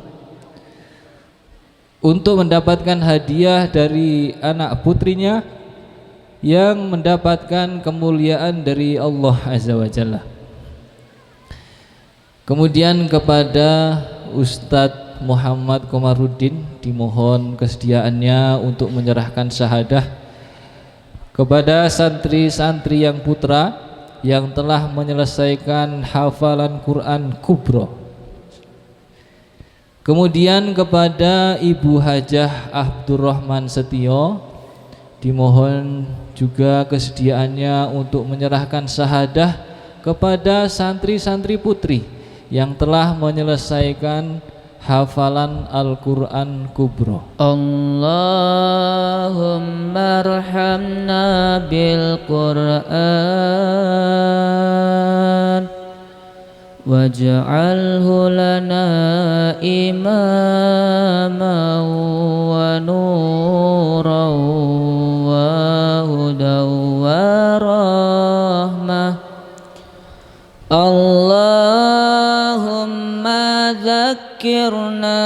untuk mendapatkan hadiah dari anak putrinya yang mendapatkan kemuliaan dari Allah Azza wa Jalla. Kemudian kepada Ustadz Muhammad Komarudin dimohon kesediaannya untuk menyerahkan syahadah kepada santri-santri yang putra yang telah menyelesaikan hafalan Quran Kubro. Kemudian kepada Ibu Hajah Abdurrahman Setio dimohon juga kesediaannya untuk menyerahkan syahadah kepada santri-santri putri yang telah menyelesaikan hafalan Al-Quran Kubro. Allahumma arhamna bil Qur'an waj'alhu lana imaman wa nuran wa hudan wa rahmah. Allahumma dhakkirna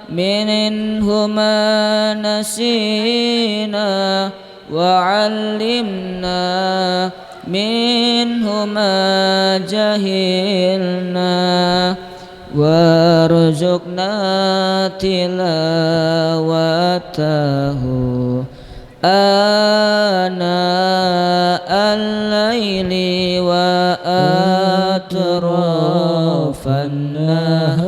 minhu ma nasina wa 'allimna minhu ma jahilna warzuqna tilawatahu ana al-laili wa atrafan nahar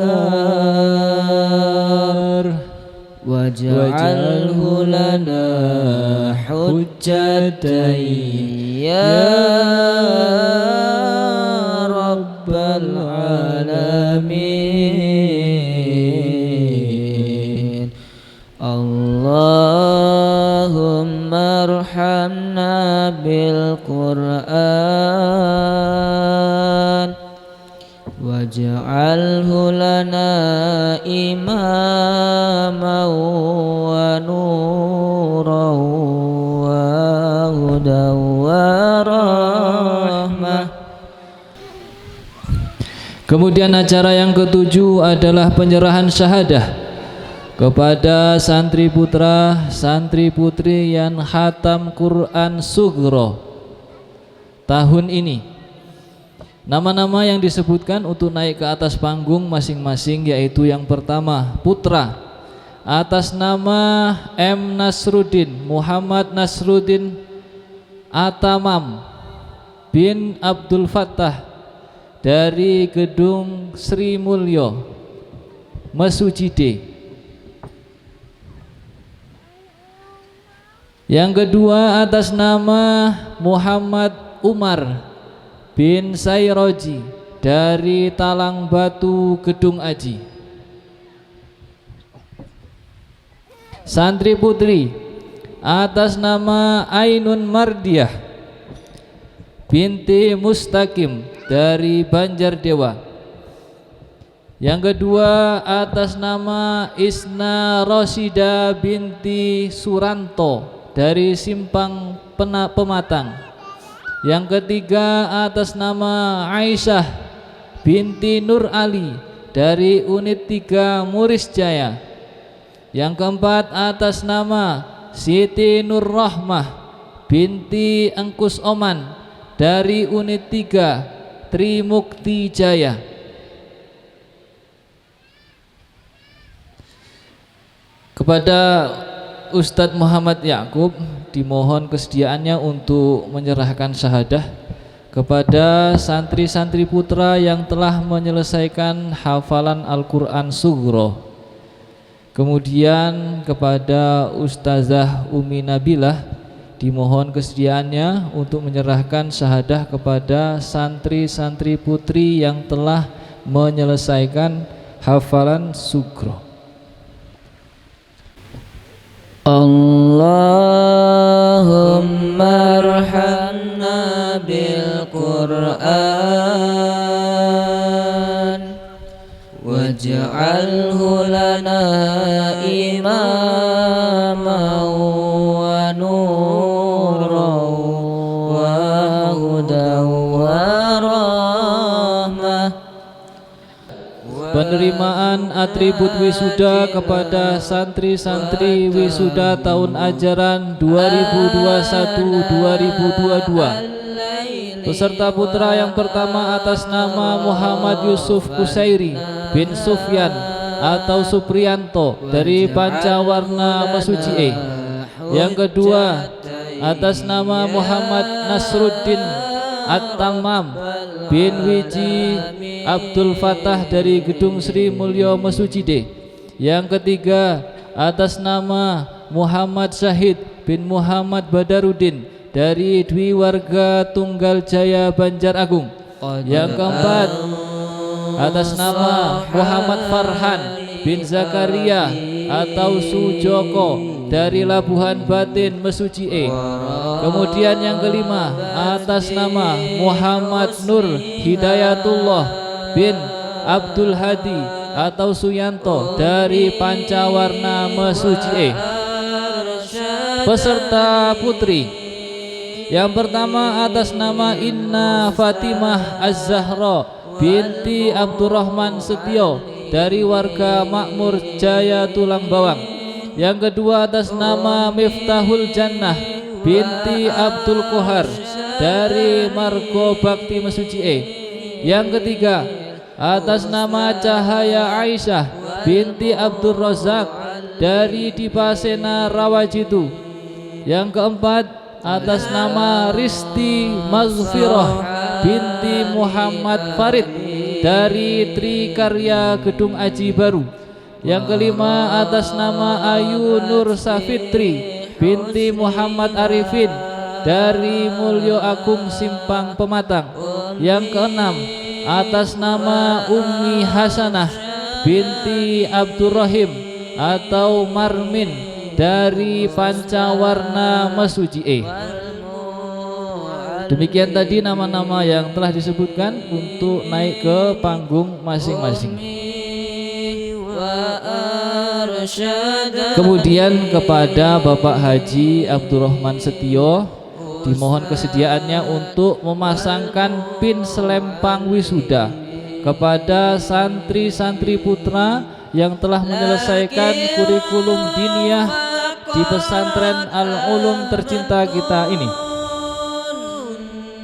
waj'alhu lana hujjatan ya rabbal alamin. Allahumma arhamna bil Qur'an waj'alhu lana imaman wa nuran wa hudan wa rahmah. Kemudian acara yang ketujuh adalah penyerahan syahadah kepada santri putra, santri putri yang khatam Quran Sugro tahun ini. Nama-nama yang disebutkan untuk naik ke atas panggung masing-masing yaitu yang pertama putra atas nama M. Nasruddin Muhammad Nasruddin Atamam bin Abdul Fattah dari Gedung Sri Mulyo Mesujide. Yang kedua atas nama Muhammad Umar bin Sayroji dari Talang Batu Gedung Aji. Santri putri atas nama Ainun Mardiah binti Mustaqim dari Banjardewa. Yang kedua atas nama Isna Rosida binti Suranto dari Simpang Pematang. Yang ketiga atas nama Aisyah binti Nur Ali dari Unit 3 Muris Jaya. Yang keempat atas nama Siti Nur Rahmah binti Engkus Oman dari Unit 3 Trimukti Jaya. Kepada Ustadz Muhammad Yakub dimohon kesediaannya untuk menyerahkan syahadah kepada santri-santri putra yang telah menyelesaikan hafalan Al-Quran Sugro. Kemudian kepada Ustazah Umi Nabilah dimohon kesediaannya untuk menyerahkan syahadah kepada santri-santri putri yang telah menyelesaikan hafalan Sugro. Allahumma arhamna bil Qur'an waj'alhu lana imaman wa nuran wa hudan wa rahmah. Penerimaan atribut wisuda kepada santri-santri wisuda tahun ajaran 2021-2022. Peserta putra yang pertama atas nama Muhammad Yusuf Kusairi bin Sufyan atau Supriyanto dari Pancawarna Mesuji E. Yang kedua atas nama Muhammad Nasruddin At-Tamam bin Wiji Abdul Fatah dari Gedung Sri Mulyo Mesuji D. Yang ketiga atas nama Muhammad Syahid bin Muhammad Badarudin dari Dwi Warga Tunggal Jaya Banjar Agung. Yang keempat atas nama Muhammad Farhan bin Zakaria atau Sujoko dari Labuhan Batin Mesuji E. Kemudian yang kelima atas nama Muhammad Nur Hidayatullah bin Abdul Hadi atau Suyanto dari Pancawarna Mesuji E. Peserta putri yang pertama atas nama Inna Fatimah Az-Zahra binti Abdurrahman Setio dari warga Makmur Jaya Tulang Bawang. Yang kedua atas nama Miftahul Jannah binti Abdul Kohar dari Margo Bakti Mesuji E. Yang ketiga atas nama Cahaya Aisyah binti Abdul Razak dari Dipasena Rawajitu. Yang keempat atas nama Risti Maghfirah binti Muhammad Farid dari Trikarya Gedung Aji Baru. Yang kelima atas nama Ayu Nur Safitri binti Muhammad Arifin dari Mulyo Agung Simpang Pematang. Yang keenam atas nama Ummi Hasanah binti Abdurrahim atau Marmin dari Pancawarna Mesuji E. Demikian tadi nama-nama yang telah disebutkan untuk naik ke panggung masing-masing. Kemudian kepada Bapak Haji Abdurrahman Setio dimohon kesediaannya untuk memasangkan pin selempang wisuda kepada santri-santri putra yang telah menyelesaikan kurikulum diniyah di pesantren Al-Ulum tercinta kita ini.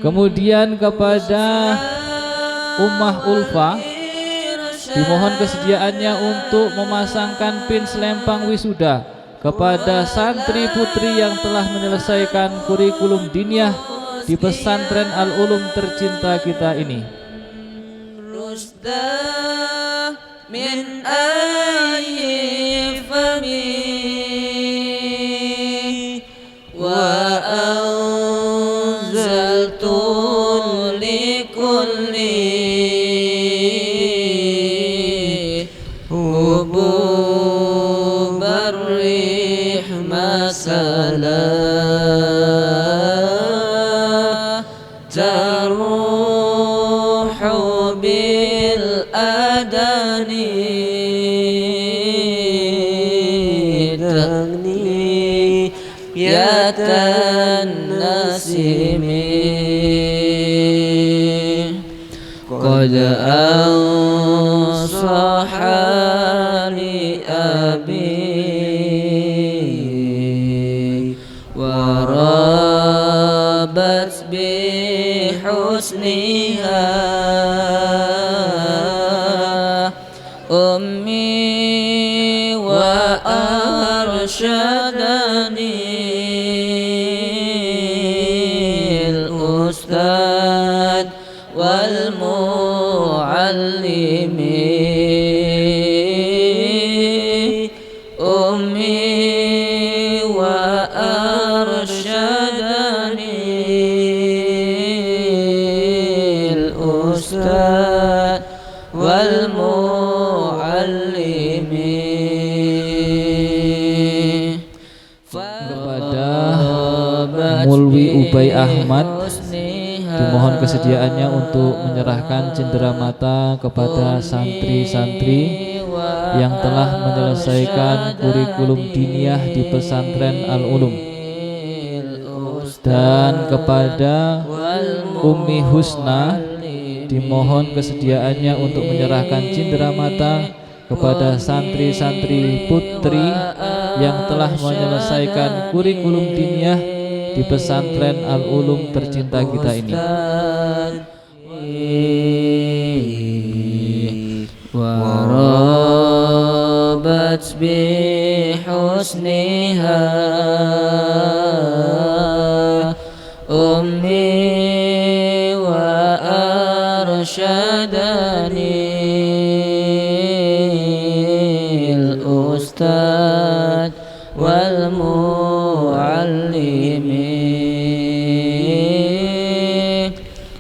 Kemudian kepada Ummah Ulfa dimohon kesediaannya untuk memasangkan pin selempang wisuda kepada santri putri yang telah menyelesaikan kurikulum diniyah di pesantren Al-Ulum tercinta kita ini. Min ayyi fami wa anzaltu likulli hububar rih masalah taruhu bil adani tagni yatan nasimi qad ansahani abi wa rabat bi husniha ummi wa الأستاذ والمعلم أمي وأرشدني الأستاذ والمعلم. Kepada Mulwi Ubay Ahmad dimohon kesediaannya untuk menyerahkan cenderamata kepada santri-santri yang telah menyelesaikan kurikulum diniyah di pesantren Al-Ulum, dan kepada Ummi Husna dimohon kesediaannya untuk menyerahkan cenderamata kepada santri-santri putri yang telah menyelesaikan kurikulum diniyah di pesantren Al-Ulum tercinta kita ini. Warabat bihusniha ummi wa arsyadani al-ustad wal muallim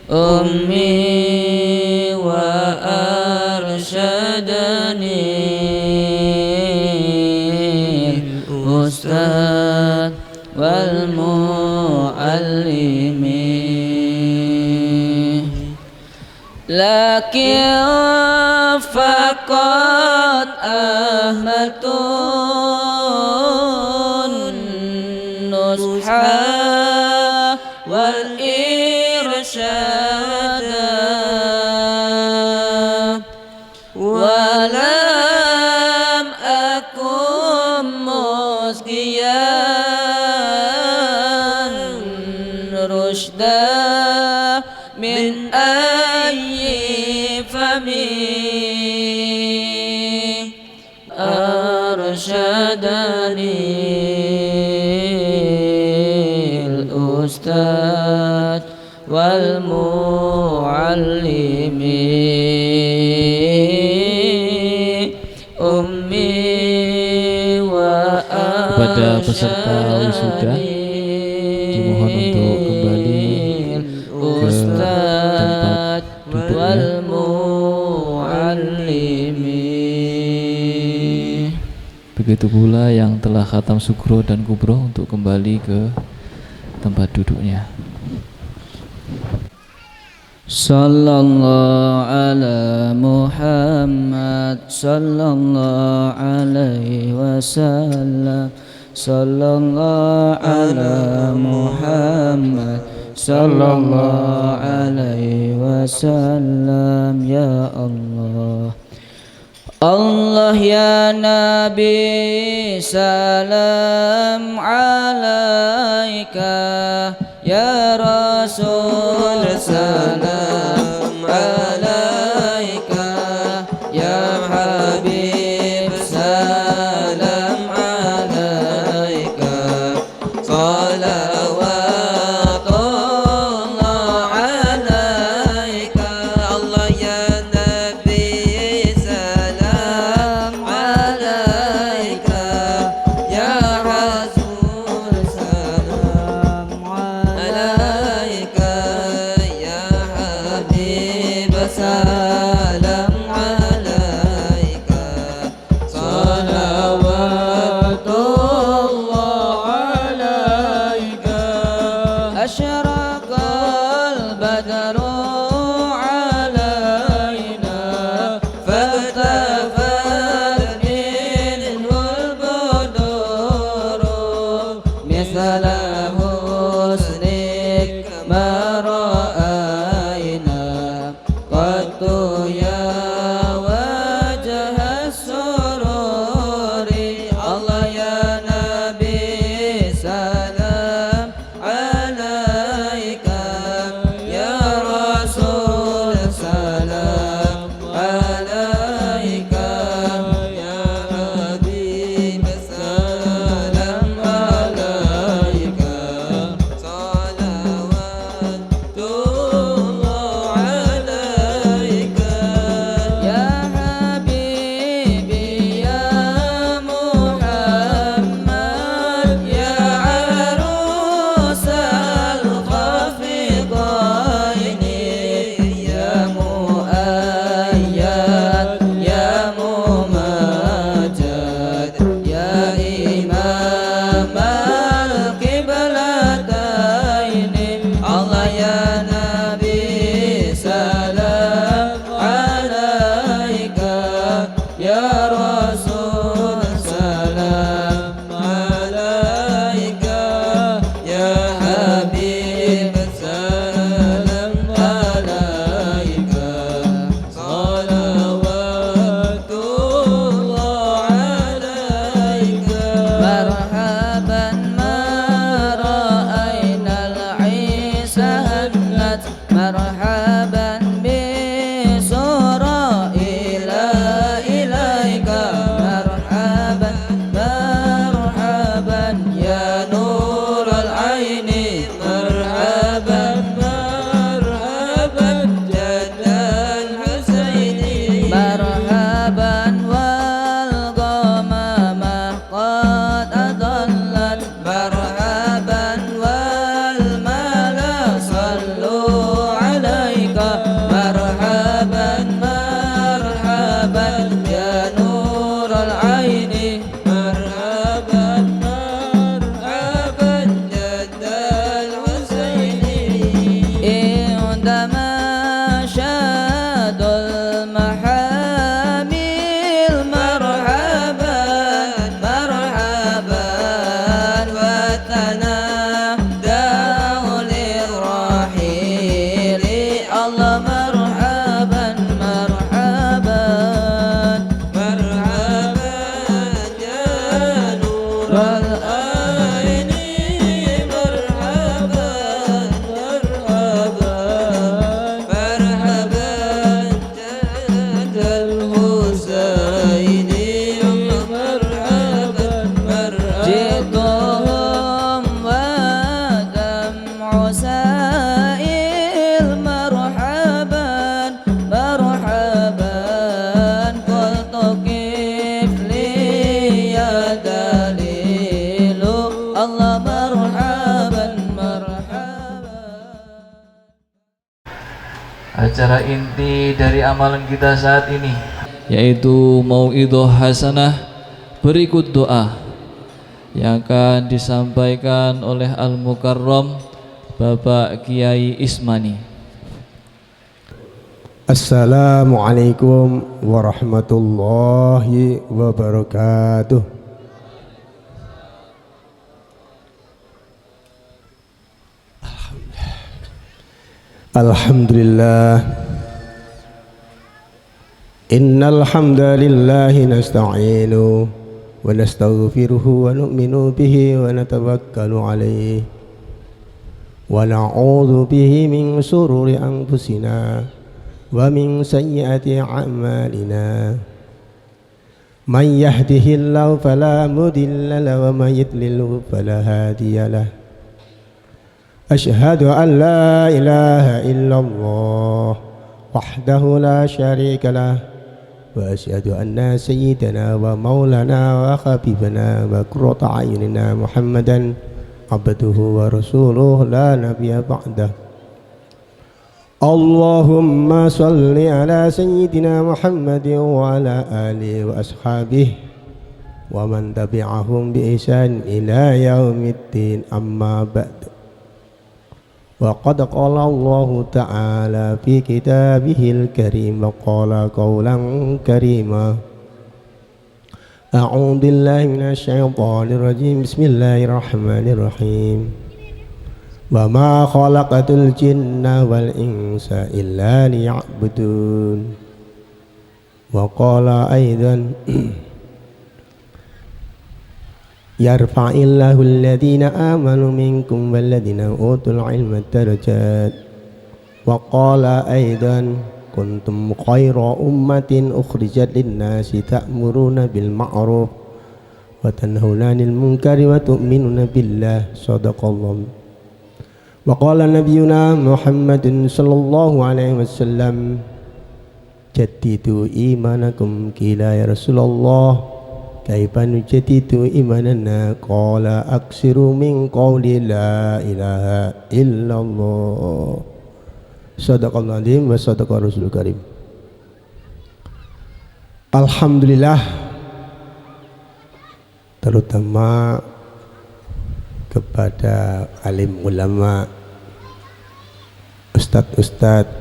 ummi wa arsyadani ustad wal muallim. Lakin faqat ahmatun nusha wal irsyada walam akum musgiyan rushda min ayyi fami arsyadani al-ustad wal muallim ummi wa Kepada peserta wisuda dimohon untuk kembali ke tempat duduknya. Begitu pula yang telah khatam sugro dan kubro untuk kembali ke tempat duduknya. Sallallahu ala Muhammad sallallahu alaihi wasallam. Sallallahu ala Muhammad sallallahu alaihi wasallam. Ya Allah, Allah ya Nabi salam alaika, ya Rasul salam alaika, ya Habib salam alaika, salawatullah alaika. Allah ya Nabi salam alaika, ya Rasul salam alaika, ya Habib salam alaika, salawatullah alaika. Asyraqal badru alaina fahtafat minhul buduru misla husnik ma ra'ayna qattu ya wajah sururi. Allah ya Nabi salam alaika, ya Rasul salam alaika, ya Habib salam Acara inti dari amalan kita saat ini yaitu mauidhah hasanah berikut doa yang akan disampaikan oleh Al-Mukarram Bapak Kiai Ismani. Assalamualaikum warahmatullahi wabarakatuh. Alhamdulillah, innal hamdalillahi nasta'inu wa nastaghfiruhu wa nu'minu bihi wa natawakkalu alayhi wa na'udzu bihi min shururi anfusina wa min sayyiati a'malina. Man yahdihillahu fala mudilla lahu wa man yudlilhu fala hadiya lahu. أشهد أن لا إله إلا الله وحده لا شريك له وأشهد أن سيدنا ومولانا وحبيبنا وقرة أعيننا محمدا عبده ورسوله لا نبي بعده. اللهم صل على سيدنا محمد وعلى آله وأصحابه ومن تبعهم بإحسان إلى يوم الدين. أما بعد. وقد قال الله تعالى في كتابه الكريم وقال قولا كريما. أعوذ بالله من الشيطان الرجيم. بسم الله الرحمن الرحيم. وما خلقت الجن والإنس إلا ليعبدون. وقال أيضا يرفعillahu alladhina amanu minkum walladhina utul ilma darajat. Wa qala aidan kuntum khayra ummatin ukhrijat linnasi ta'muruna bil ma'ruf wa tanhauna 'anil munkari wa tu'minuna billah. Shadaqallah. Wa qala nabiyyuna Muhammadin sallallahu alaihi wasallam jaddidu imanakum. Qila ya Rasulullah kaifa nujaddidu imanana? Qala aksiru min qawli la ilaha illallah. Shadaqallahul azim wa shadaqa rasulul karim. Alhamdulillah, terutama kepada alim ulama, ustadz-ustadz,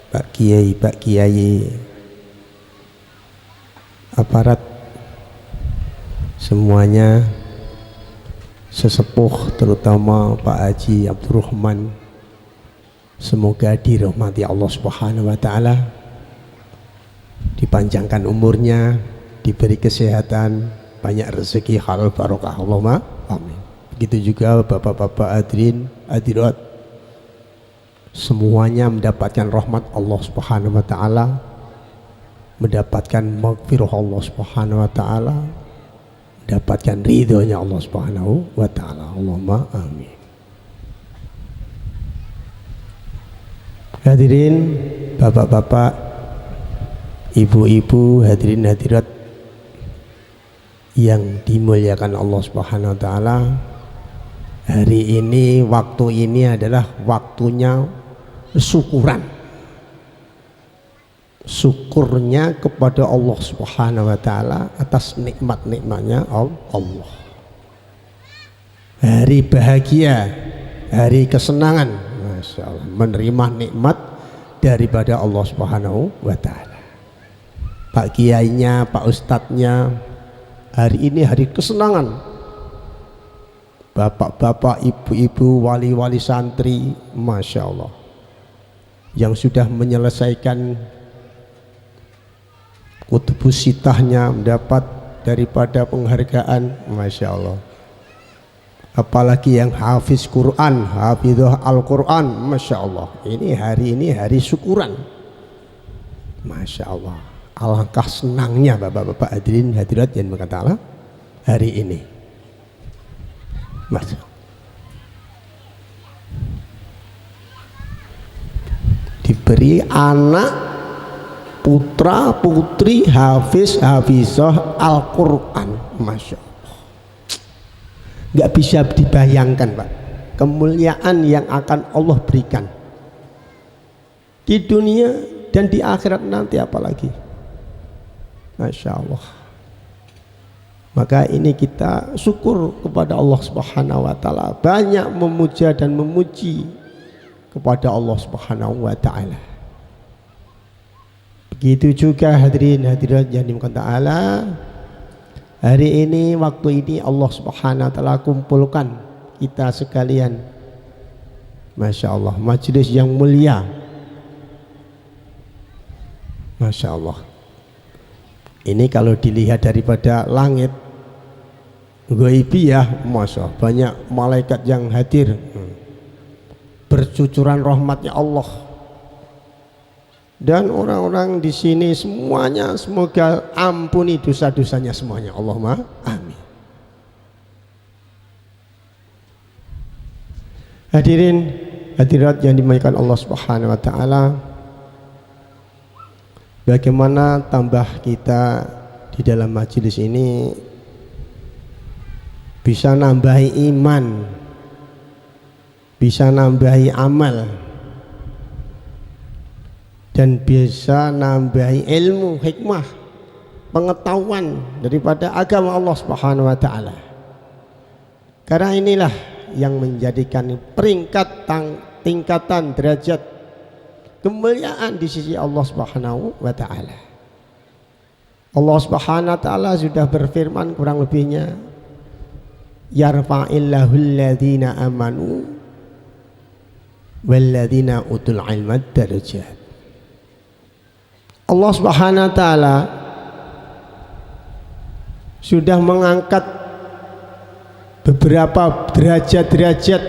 pak kiai, aparat semuanya, sesepuh terutama Pak Haji Abdurrahman, semoga dirahmati Allah Subhanahu wa taala, dipanjangkan umurnya, diberi kesehatan, banyak rezeki halal barokah, Allahumma amin. Begitu juga bapak-bapak hadirin hadirat, semuanya mendapatkan rahmat Allah Subhanahu wa taala, mendapatkan maghfirah Allah Subhanahu wa taala, dapatkan ridhonya Allah Subhanahu wa taala. Allahumma amin. Hadirin bapak-bapak, ibu-ibu, hadirin hadirat yang dimuliakan Allah Subhanahu wa taala, hari ini, waktu ini adalah waktunya syukurnya kepada Allah Subhanahu wa taala atas nikmat-nikmatnya Allah. Hari bahagia, hari kesenangan, Masya Allah, menerima nikmat daripada Allah Subhanahu wa taala. Pak kiainya, Pak ustadznya, hari ini hari kesenangan. Bapak-bapak, ibu-ibu, wali-wali santri, Masya Allah, yang sudah menyelesaikan kutubus sitahnya, mendapat daripada penghargaan, Masya Allah. Apalagi yang hafiz Quran, hafidhah Al-Quran, Masya Allah. Ini hari syukuran, Masya Allah. Alangkah senangnya bapak-bapak hadirin hadirat yang berkata hari ini, Masya Allah. Diberi anak putra putri hafiz hafizah Al-Quran, Masya Allah. Nggak bisa dibayangkan Pak, kemuliaan yang akan Allah berikan di dunia dan di akhirat nanti apalagi, Masya Allah. Maka ini kita syukur kepada Allah Subhanahu wa Ta'ala, banyak memuja dan memuji kepada Allah Subhanahu wa Ta'ala. Begitu juga hadirin hadirat yang dimuliakan Ta'ala, hari ini waktu ini Allah Subhanahu wa Ta'ala kumpulkan kita sekalian, Masya Allah, majelis yang mulia, Masya Allah. Ini kalau dilihat daripada langit ghaibiyah, Masya Allah, banyak malaikat yang hadir, bercucuran rahmatnya Allah. Dan orang-orang di sini semuanya semoga ampuni dosa-dosanya semuanya, Allahumma amin. Hadirin hadirat yang dimuliakan Allah Subhanahu wa Ta'ala, bagaimana tambah kita di dalam majelis ini bisa nambahi iman, bisa nambahi amal, dan bisa nambahi ilmu, hikmah, pengetahuan daripada agama Allah Subhanahu wa Ta'ala. Karena inilah yang menjadikan peringkat tingkatan derajat kemuliaan di sisi Allah Subhanahu wa Ta'ala. Allah Subhanahu wa Ta'ala sudah berfirman kurang lebihnya, yarfa'illahu alladhina amanu walladhina utul ilma darajat. Allah Subhanahu wa Ta'ala sudah mengangkat beberapa derajat-derajat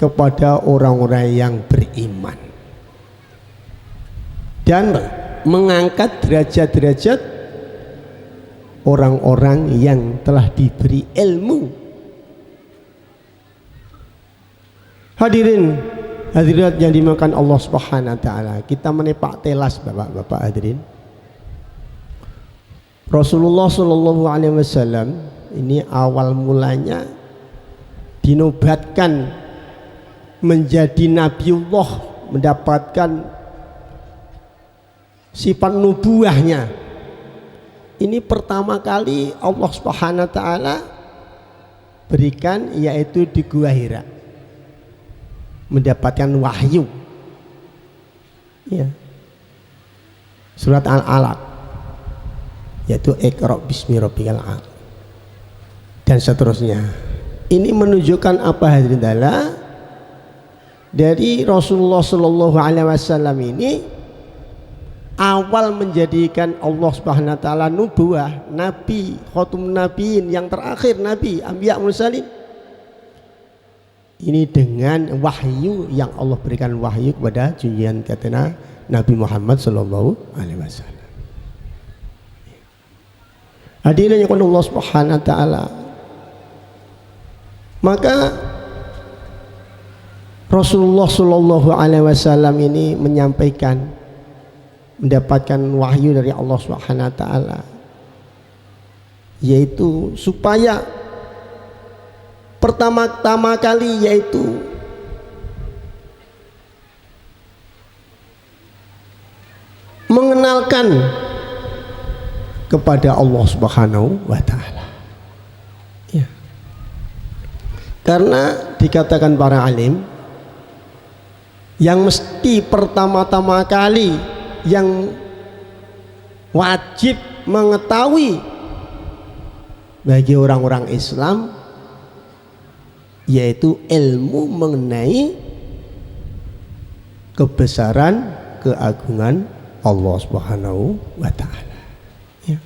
kepada orang-orang yang beriman, dan mengangkat derajat-derajat orang-orang yang telah diberi ilmu. Hadirin hadirat yang dimakan Allah Subhanahu wa Ta'ala, kita menepak telas bapak-bapak hadirin. Rasulullah Shallallahu Alaihi Wasallam ini awal mulanya dinobatkan menjadi Nabiullah, mendapatkan sifat nubuahnya. Ini pertama kali Allah Subhanahu wa Ta'ala berikan, yaitu di Gua Hira, mendapatkan wahyu, ya. Surat Al-Alaq, yaitu Iqra bismi rabbikal a'la, dan seterusnya. Ini menunjukkan apa hadirin Allah, dari Rasulullah Shallallahu Alaihi Wasallam ini awal menjadikan Allah Subhanahu wa Ta'ala nubuah, nabi, khatum nabiin, yang terakhir nabi, anbiya mursalin. Ini dengan wahyu yang Allah berikan, wahyu kepada junjungan katanya Nabi Muhammad Sallallahu Alaihi Wasallam. Hadirin yang Allah Subhanahu wa Ta'ala, maka Rasulullah Sallallahu Alaihi Wasallam ini menyampaikan, mendapatkan wahyu dari Allah Subhanahu wa Ta'ala, yaitu supaya pertama-tama kali yaitu mengenalkan kepada Allah Subhanahu wa Ta'ala, ya. Karena dikatakan para alim, yang mesti pertama-tama kali yang wajib mengetahui bagi orang-orang Islam, yaitu ilmu mengenai kebesaran, keagungan Allah Subhanahu wa Ta'ala, ya.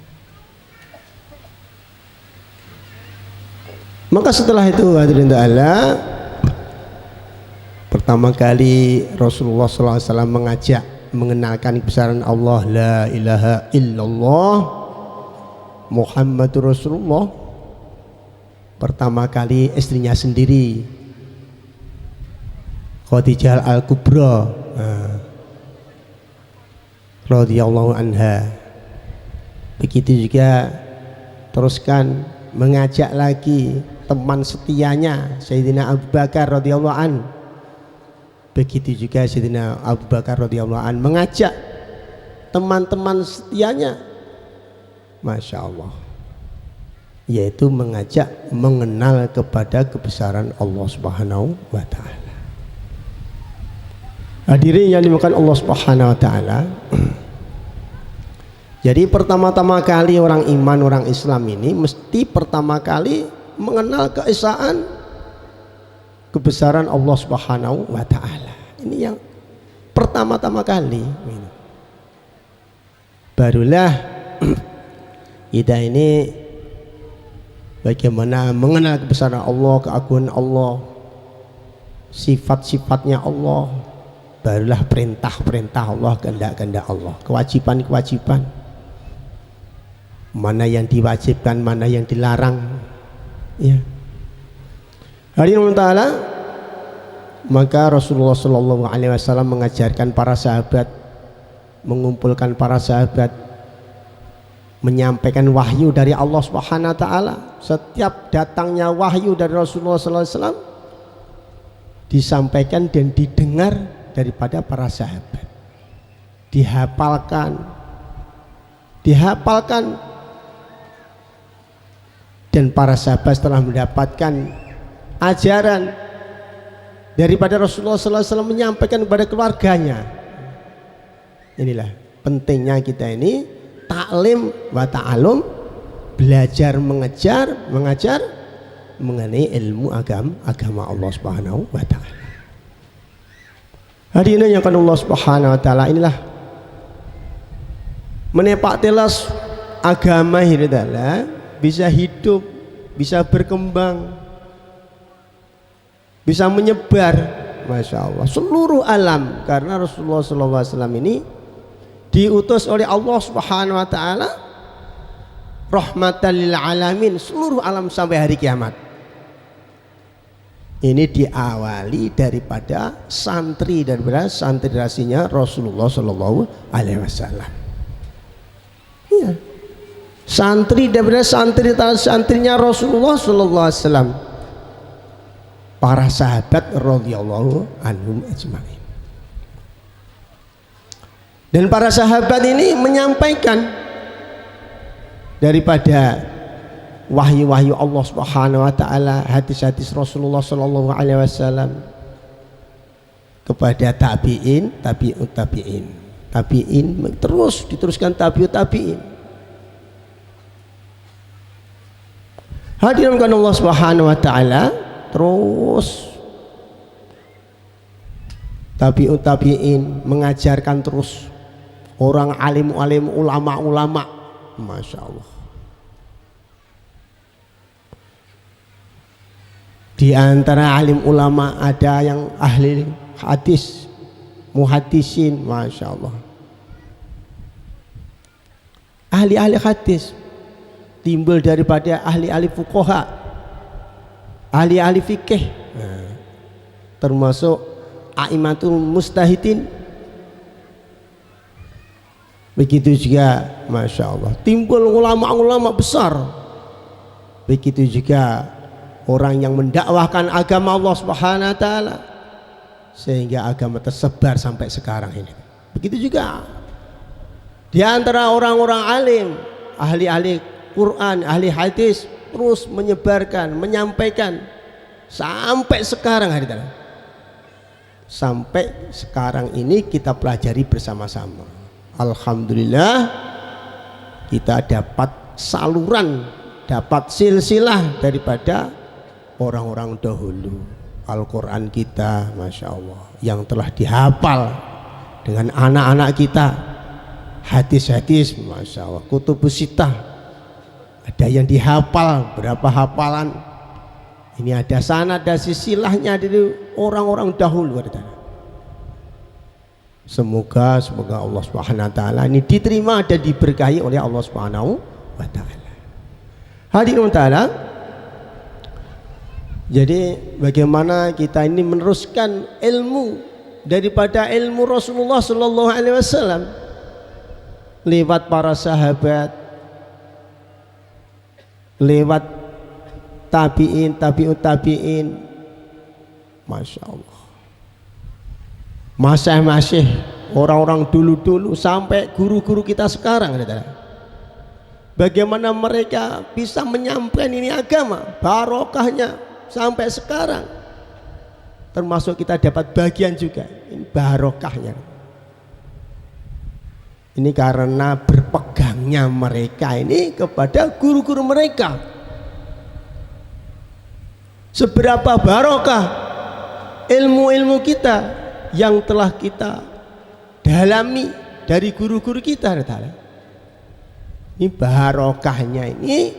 Maka setelah itu hadirin ta'ala, pertama kali Rasulullah SAW mengajak mengenalkan kebesaran Allah, la ilaha illallah Muhammadur Rasulullah. Pertama kali istrinya sendiri, Khadijah Al-Kubra radhiyallahu anha. Begitu juga teruskan mengajak lagi teman setianya Sayyidina Abu Bakar radhiyallahu an. Begitu juga Sayyidina Abu Bakar radhiyallahu an mengajak teman-teman setianya, Masya Allah, yaitu mengajak mengenal kepada kebesaran Allah Subhanahu wa Ta'ala. Hadirin yang dimuliakan Allah Subhanahu wa Ta'ala, jadi pertama-tama kali orang iman, orang Islam ini mesti pertama kali mengenal keesaan kebesaran Allah Subhanahu wa Ta'ala. Ini yang pertama-tama kali. Barulah kita ini bagaimana mengenal kebesaran Allah, keagungan Allah, sifat-sifatnya Allah. Barulah perintah-perintah Allah, kehendak-kehendak Allah, kewajiban-kewajiban, mana yang diwajibkan, mana yang dilarang. Ya. Hadirin ta'ala, maka Rasulullah SAW mengajarkan para sahabat, mengumpulkan para sahabat, menyampaikan wahyu dari Allah Subhanahu wa Ta'ala. Setiap datangnya wahyu dari Rasulullah SAW disampaikan dan didengar daripada para sahabat, dihafalkan, dan para sahabat setelah mendapatkan ajaran daripada Rasulullah SAW menyampaikan kepada keluarganya. Inilah pentingnya kita ini taklim wa ta'alum, belajar mengajar mengenai ilmu agama Allah Subhanahu wa Ta'ala. Hadirin yang akan Allah Subhanahu wa Ta'ala, inilah menepak telas agama ini adalah bisa hidup, bisa berkembang, bisa menyebar, Masya Allah, seluruh alam. Karena Rasulullah SAW ini diutus oleh Allah Subhanahu wa Ta'ala rahmatan lil alamin, seluruh alam sampai hari kiamat. Ini diawali daripada santri rasinya Rasulullah Sallallahu Alaihi Wasallam. Ya. Santri daripada santrinya Rasulullah Sallallahu Alaihi Wasallam, para sahabat radhiyallahu anhum ajma'in. Dan para sahabat ini menyampaikan daripada wahyu-wahyu Allah Subhanahu wa Ta'ala, hadis-hadis Rasulullah Sallallahu Alaihi Wasallam kepada tabi'in, terus diteruskan tabi'in. Hadirin kan Allah Subhanahu wa Ta'ala, terus tabi'in mengajarkan terus orang alim ulama, Masya Allah. Di antara alim ulama ada yang ahli hadis, muhaddisin, Masya Allah, ahli hadis, timbul daripada ahli fuqaha, ahli fikih, termasuk a'immatul mustahidin. Begitu juga Masya Allah timbul ulama-ulama besar. Begitu juga orang yang mendakwahkan agama Allah Subhanahu wa Ta'ala sehingga agama tersebar sampai sekarang ini. Begitu juga di antara orang-orang alim, ahli Quran, ahli hadis, terus menyebarkan, menyampaikan sampai sekarang hari ini. Sampai sekarang ini kita pelajari bersama-sama. Alhamdulillah kita dapat saluran, dapat silsilah daripada orang-orang dahulu. Al-Quran kita, Masya Allah, yang telah dihafal dengan anak-anak kita, hadis-hadis, Masya Allah, kutubus sittah, ada yang dihafal berapa hafalan, Ini ada sanad, ada silsilahnya dari orang-orang dahulu. Semoga Allah Subhanahu wa taala ini diterima dan diberkahi oleh Allah Subhanahu wa taala. Hadirin taala, jadi bagaimana kita ini meneruskan ilmu daripada ilmu Rasulullah sallallahu alaihi wasallam lewat para sahabat, lewat tabi'in, tabi'ut tabi'in. Masya Allah, masih orang-orang dulu-dulu sampai guru-guru kita sekarang, bagaimana mereka bisa menyampaikan ini agama, barokahnya sampai sekarang, termasuk kita dapat bagian juga ini barokahnya. Ini karena berpegangnya mereka ini kepada guru-guru mereka. Seberapa barokah ilmu-ilmu kita yang telah kita dalami dari guru-guru kita. Ini barokahnya ini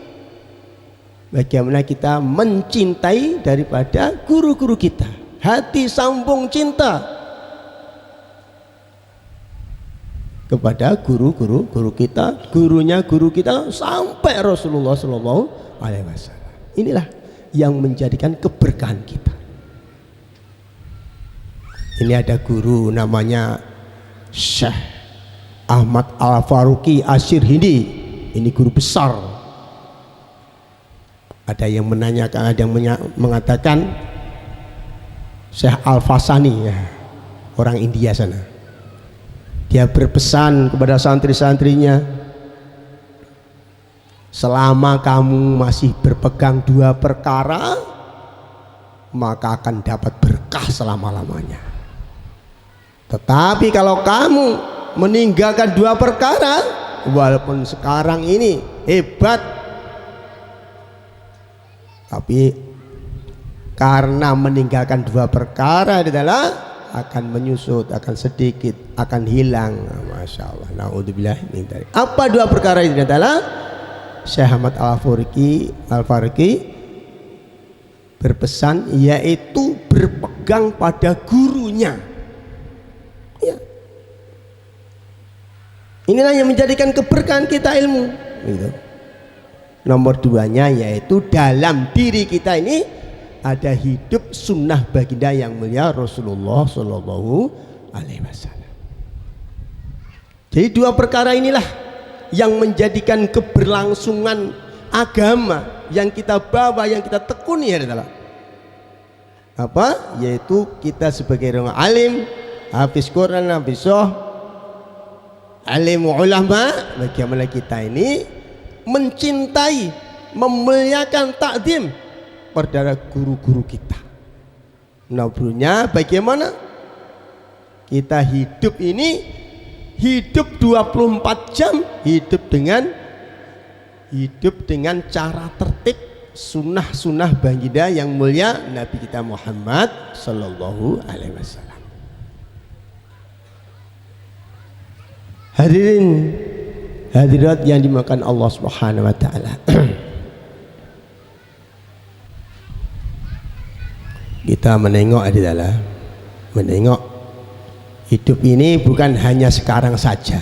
bagaimana kita mencintai daripada guru-guru kita, hati sambung cinta kepada guru-guru kita, gurunya guru kita sampai Rasulullah Sallallahu Alaihi Wasallam. Inilah yang menjadikan keberkahan kita. Ini ada guru namanya Syekh Ahmad Al-Faruqi Asyirhindi. Ini guru besar. Ada yang menanyakan, ada yang mengatakan Syekh Al-Fasani, ya, orang India sana. Dia berpesan kepada santri-santrinya, selama kamu masih berpegang dua perkara, maka akan dapat berkah selama-lamanya. Tetapi kalau kamu meninggalkan dua perkara, walaupun sekarang ini hebat, tapi karena meninggalkan dua perkara adalah akan menyusut, akan sedikit, akan hilang. Masya Allah, naudzubillah. Apa dua perkara ini adalah Syekh Ahmad Al-Faruqi berpesan, yaitu berpegang pada gurunya. Ya. Inilah yang menjadikan keberkahan kita ilmu. Gitu. Nomor duanya yaitu dalam diri kita ini ada hidup sunnah baginda yang mulia Rasulullah Sallallahu Alaihi Wasallam. Jadi dua perkara inilah yang menjadikan keberlangsungan agama yang kita bawa, yang kita tekuni adalah apa? Yaitu kita sebagai orang alim, hafiz Quran, hafiz alim ulama, bagaimana kita ini mencintai, memuliakan, takdim pada guru-guru kita. Nabrnya bagaimana kita hidup ini, hidup 24 jam, hidup dengan cara tertib sunnah-sunnah baginda yang mulia Nabi kita Muhammad Sallallahu Alaihi Wasallam. Hadirin hadirat yang dimakan Allah Subhanahu Wa Taala. Kita menengok adalah menengok hidup ini bukan hanya sekarang saja.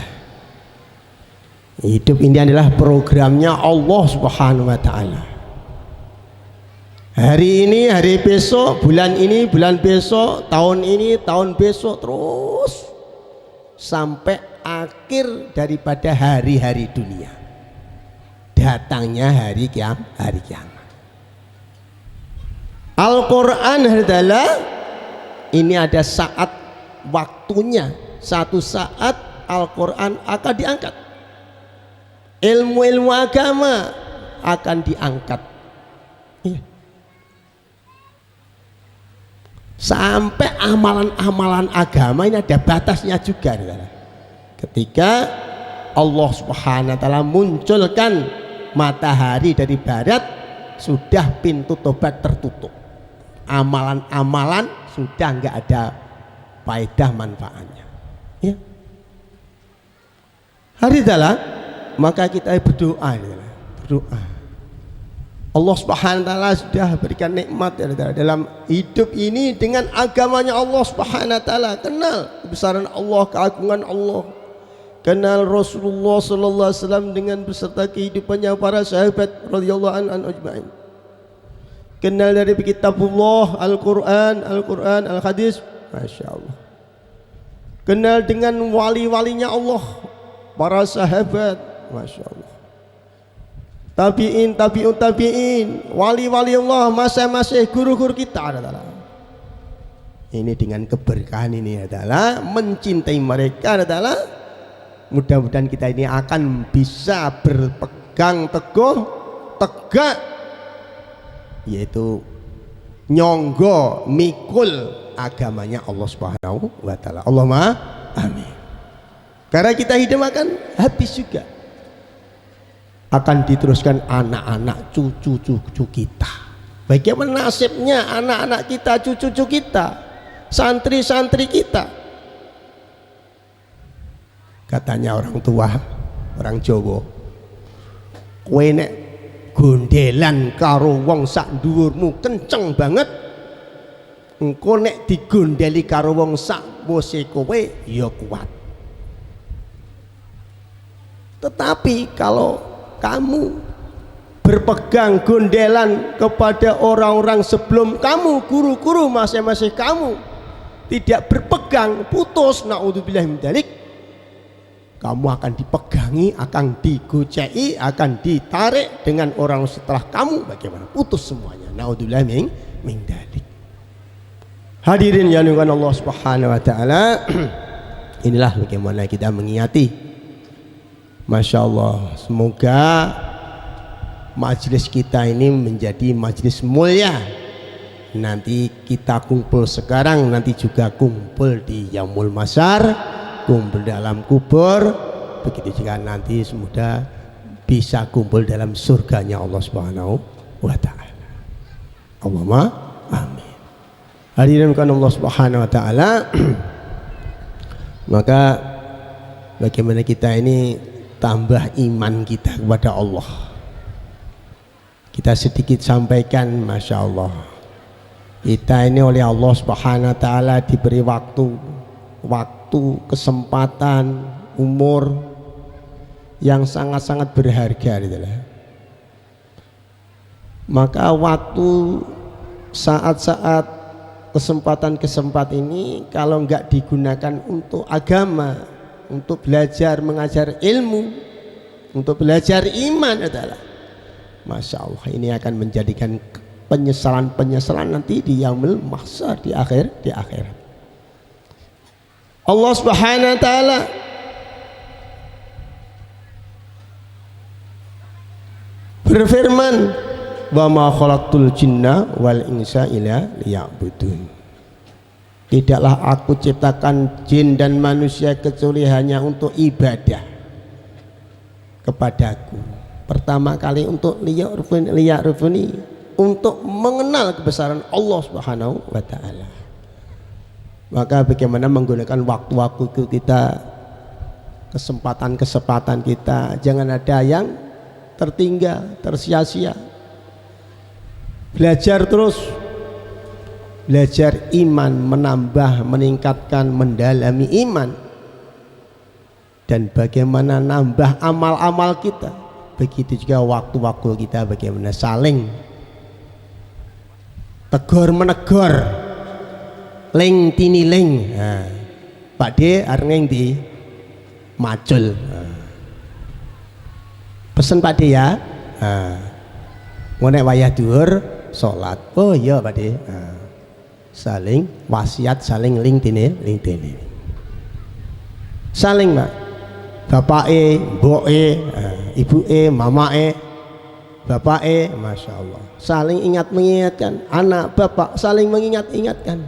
Hidup ini adalah programnya Allah Subhanahu Wa Taala. Hari ini, hari besok, bulan ini, bulan besok, tahun ini, tahun besok, terus sampai akhir daripada hari-hari dunia, datangnya hari kiamat. Al-Quran adalah ini ada saat waktunya, satu saat Al-Quran akan diangkat, ilmu-ilmu agama akan diangkat, ya. Sampai amalan-amalan agama ini ada batasnya juga. Ketika Allah Subhanahu Wa Taala munculkan matahari dari barat, sudah pintu tobat tertutup, amalan-amalan sudah nggak ada faedah manfaatnya, ya. Hari adalah maka kita berdoa, Allah Subhanahu wa taala sudah berikan nikmat dalam hidup ini dengan agamanya Allah Subhanahu wa taala. Kenal kebesaran Allah, keagungan Allah. Kenal Rasulullah sallallahu alaihi wasallam dengan beserta kehidupannya para sahabat radhiyallahu anhum ajma'in. Kenal dari kitabullah, Al-Qur'an, Al-Hadis, masyaallah. Kenal dengan wali-walinya Allah, para sahabat, masyaallah. Tabi'in, wali-wali Allah, masih guru-guru kita adalah. Ini dengan keberkahan ini adalah mencintai mereka adalah mudah-mudahan kita ini akan bisa berpegang teguh, tegak, yaitu nyonggo mikul agamanya Allah Subhanahu wa taala. Allahumma amin. Karena kita hidup akan habis juga, akan diteruskan anak-anak cucu-cucu kita. Bagaimana nasibnya anak-anak kita, cucu-cucu kita, santri-santri kita? Katanya orang tua, orang Jawa, kowe nek gondelan karo wong sak dhuwurmu kenceng banget, engko nek digondeli karo wong sak wose kowe ya kuat. Tetapi kalau kamu berpegang gondelan kepada orang-orang sebelum kamu, guru-guru masing-masing kamu tidak berpegang, putus, naudzubillah min dzalik, kamu akan dipegangi, akan digoceki, akan ditarik dengan orang setelah kamu, bagaimana? Putus semuanya, naudzubillah min dzalik. Hadirin yang dimuliakan Allah Subhanahu wa taala, inilah bagaimana kita mengingati. Masya Allah, semoga majelis kita ini menjadi majelis mulia. Nanti kita kumpul sekarang, nanti juga kumpul di Yaumul Masar, kumpul dalam kubur, begitu juga nanti semoga bisa kumpul dalam surganya Allah Subhanahu wa taala. Allahumma amin. Hadirin kan Allah Subhanahu wa taala. Maka bagaimana kita ini tambah iman kita kepada Allah. Kita sedikit sampaikan, Masya Allah, kita ini oleh Allah Subhanahu wa taala diberi waktu, kesempatan, umur yang sangat-sangat berharga gitu lah. Maka waktu, saat-saat, kesempatan ini kalau enggak digunakan untuk agama, untuk belajar mengajar ilmu, untuk belajar iman adalah, Masya Allah, ini akan menjadikan penyesalan nanti di yaumul mahsyar, di akhirat. Allah Subhanahu wa taala berfirman, wa ma khalaqtul jinna wal insa illa liya'budun. Tidaklah aku ciptakan jin dan manusia kecuali hanya untuk ibadah kepadaku. Pertama kali untuk liya'rifuni, untuk mengenal kebesaran Allah Subhanahu wa taala. Maka bagaimana menggunakan waktu-waktu kita, kesempatan kita, jangan ada yang tertinggal, tersia-sia. Belajar terus, belajar iman, menambah, meningkatkan, mendalami iman, dan bagaimana nambah amal-amal kita. Begitu juga waktu-waktu kita bagaimana saling tegur menegur, ling tini ling. Pak D areng di macul, pesen Pak D ya, ngonek wayah duhur sholat, oh iya Pak D, saling wasiat, saling ling tini, saling Pak, bapake, mboke, ibuke, mamake, bapake, Masya Allah, saling ingat mengingatkan, anak bapak saling mengingatkan.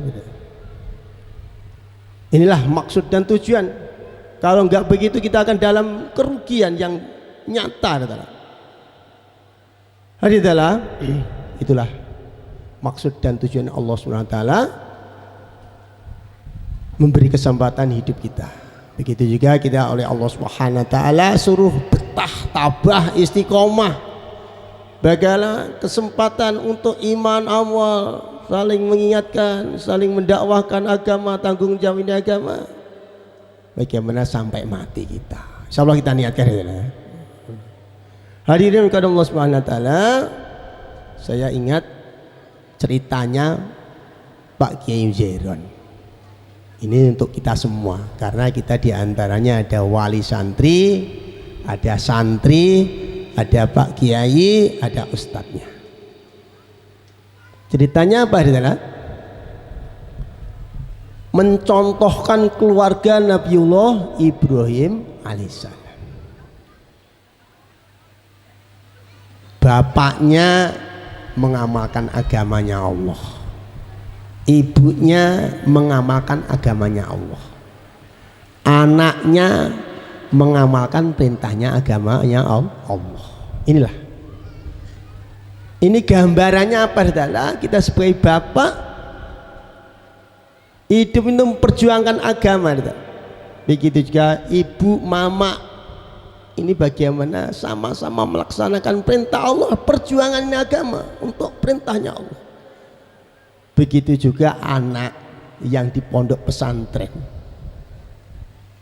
Inilah maksud dan tujuan. Kalau enggak begitu kita akan dalam kerugian yang nyata. Itulah maksud dan tujuan Allah SWT memberi kesempatan hidup kita. Begitu juga kita oleh Allah SWT suruh betah, tabah, istiqomah Bagaimana kesempatan untuk iman awal, saling mengingatkan, saling mendakwahkan agama, tanggung jawab ini agama. Bagaimana sampai mati kita. Insyaallah kita niatkan ya. Hadirin kepada Allah Subhanahu wa taala, saya ingat ceritanya Pak Kiai Zairon. Ini untuk kita semua karena kita diantaranya ada wali santri, ada santri, ada Pak Kiai, ada ustadznya. Ceritanya apa adalah mencontohkan keluarga Nabiullah Ibrahim alaihissalam. Bapaknya mengamalkan agamanya Allah, ibunya mengamalkan agamanya Allah, anaknya mengamalkan perintahnya agamanya Allah. Inilah, ini gambarannya apa adalah kita sebagai bapak hidup itu memperjuangkan agama. Begitu juga ibu, mama, ini bagaimana sama-sama melaksanakan perintah Allah, perjuangan agama untuk perintahnya Allah. Begitu juga anak yang di pondok pesantren,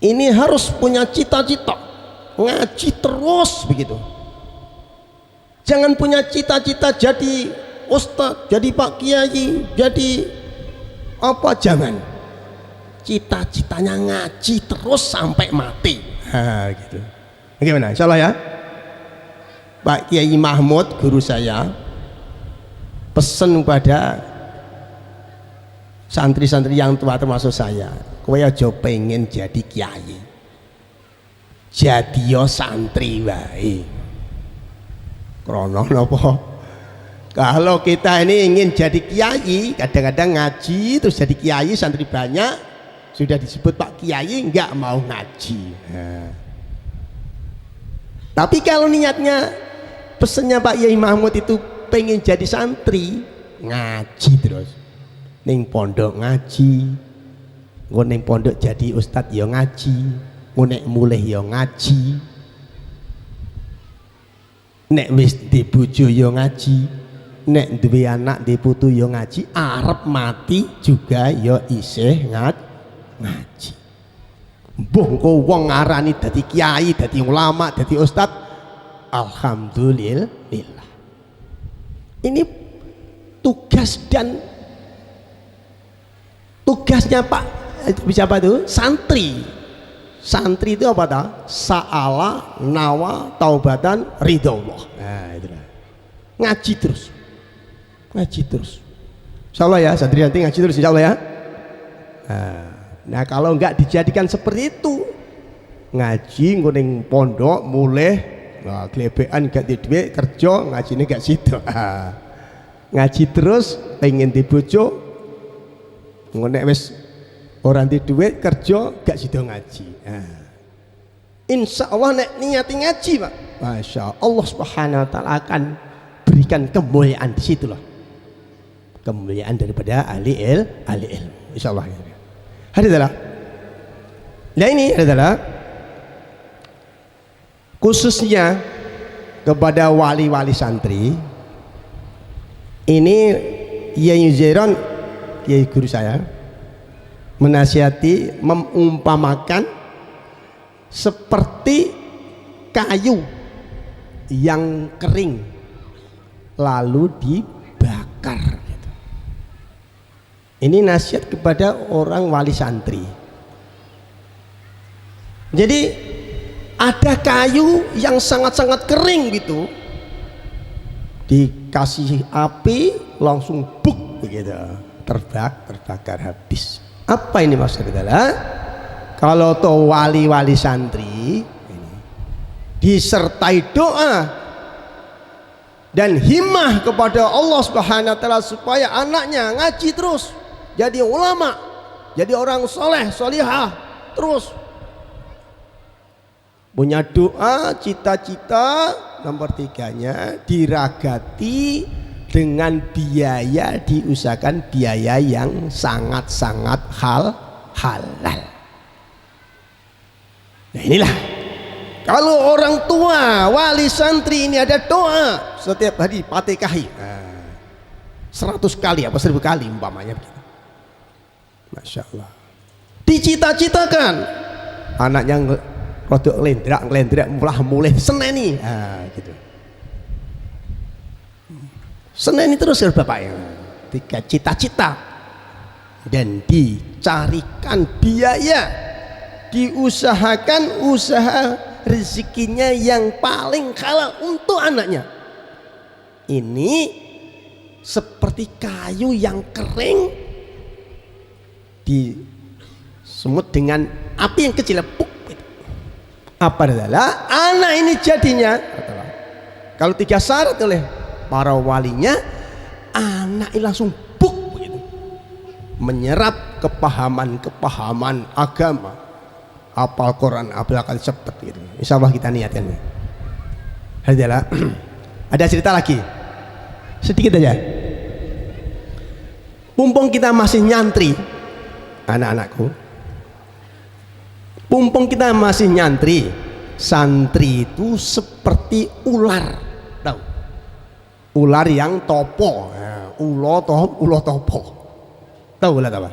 ini harus punya cita-cita ngaji terus begitu. Jangan punya cita-cita jadi ustadz, jadi Pak Kiai, jadi apa, jangan. Cita-citanya ngaji terus sampai mati. Gitu. Bagaimana? Insyaallah ya. Pak Kiai Mahmud guru saya pesan kepada santri-santri yang tua termasuk saya, kowe aja pengen jadi kiai, jadi yo santri wae. Krono napa? Kalau kita ini ingin jadi kiai, kadang-kadang ngaji terus jadi kiai, santri banyak, sudah disebut Pak Kiai, enggak mau ngaji. Tapi kalau niatnya pesennya Pak Kiai Mahmud itu pengen jadi santri, ngaji terus. Ning pondok ngaji, ning pondok jadi ustadz ya ngaji, nek mulih ya ngaji, nek wis di bojo ya ngaji, nek duwe anak di putu ya ngaji, arep mati juga ya isih ngaji. Mbuh engko wong ngarani dadi kiai, dadi ulama, dadi ustad, alhamdulillah. Ini tugasnya Pak siapa itu? Santri itu apa dah? Sa'ala nawa taubatan ridhollah. Nah, itulah. Ngaji terus. Insyaallah ya, santri nanti ngaji terus insyaallah ya. Nah, kalau enggak dijadikan seperti itu, ngaji nguning pondok mulai glebekan gak di duit kerja, ngajine gak situ. Ngaji terus pengen di bojo, ngonek wis orang di duit kerja gak situ ngaji. Insya Allah nek niati ngaji Pak, Masya Allah Subhanahu wa ta'ala akan berikan kemuliaan di situ loh, kemuliaan daripada ahli ilmu insya Allah. Adalah, nah ini adalah khususnya kepada wali-wali santri. Ini Kiai Zairon, Kiai guru saya, menasihati, mengumpamakan seperti kayu yang kering lalu dibakar. Ini nasihat kepada orang wali santri. Jadi ada kayu yang sangat-sangat kering gitu, dikasih api langsung buk begitu, terbakar habis. Apa ini maksudnya adalah kalau tuh wali-wali santri ini disertai doa dan himmah kepada Allah Subhanahu wa ta'ala supaya anaknya ngaji terus, jadi ulama, jadi orang soleh, solihah, terus punya doa, cita-cita. Nomor 3-nya diragati dengan biaya, diusahakan biaya yang sangat-sangat halal. Nah inilah, kalau orang tua wali santri ini ada doa setiap hari Fatihah 100 kali apa 1000 kali umpamanya begitu. Masya Allah. Dicita-citakan anaknya rodok ngelendrak mulai seneni gitu. Seneni terus ya bapaknya. Tiga cita-cita dan dicarikan biaya, diusahakan usaha rezekinya yang paling halal untuk anaknya. Ini seperti kayu yang kering disemut dengan api yang kecil. Apa adalah anak ini jadinya kalau 3 syarat oleh para walinya, anak ini langsung buk begitu, menyerap kepahaman agama, hafal Quran, akan seperti itu. Insya Allah kita niatkan. Adalah ada cerita lagi sedikit aja. Mumpung kita masih nyantri, anak-anakku, mumpung kita masih nyantri, santri itu seperti ular, tahu? Ular yang topo, ulo topo, tahu ular apa?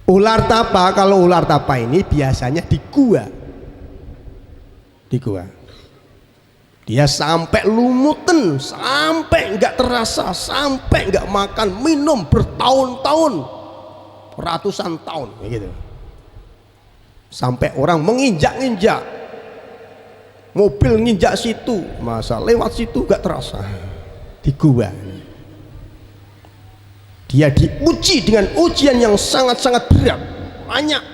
Ular tapa, kalau ular tapa ini biasanya di gua. Dia sampai lumutan, sampai nggak terasa, sampai nggak makan minum bertahun-tahun, ratusan tahun gitu. Sampai orang menginjak-injak, mobil nginjak situ, masa lewat situ nggak terasa di gua. Dia diuji dengan ujian yang sangat-sangat berat, banyak,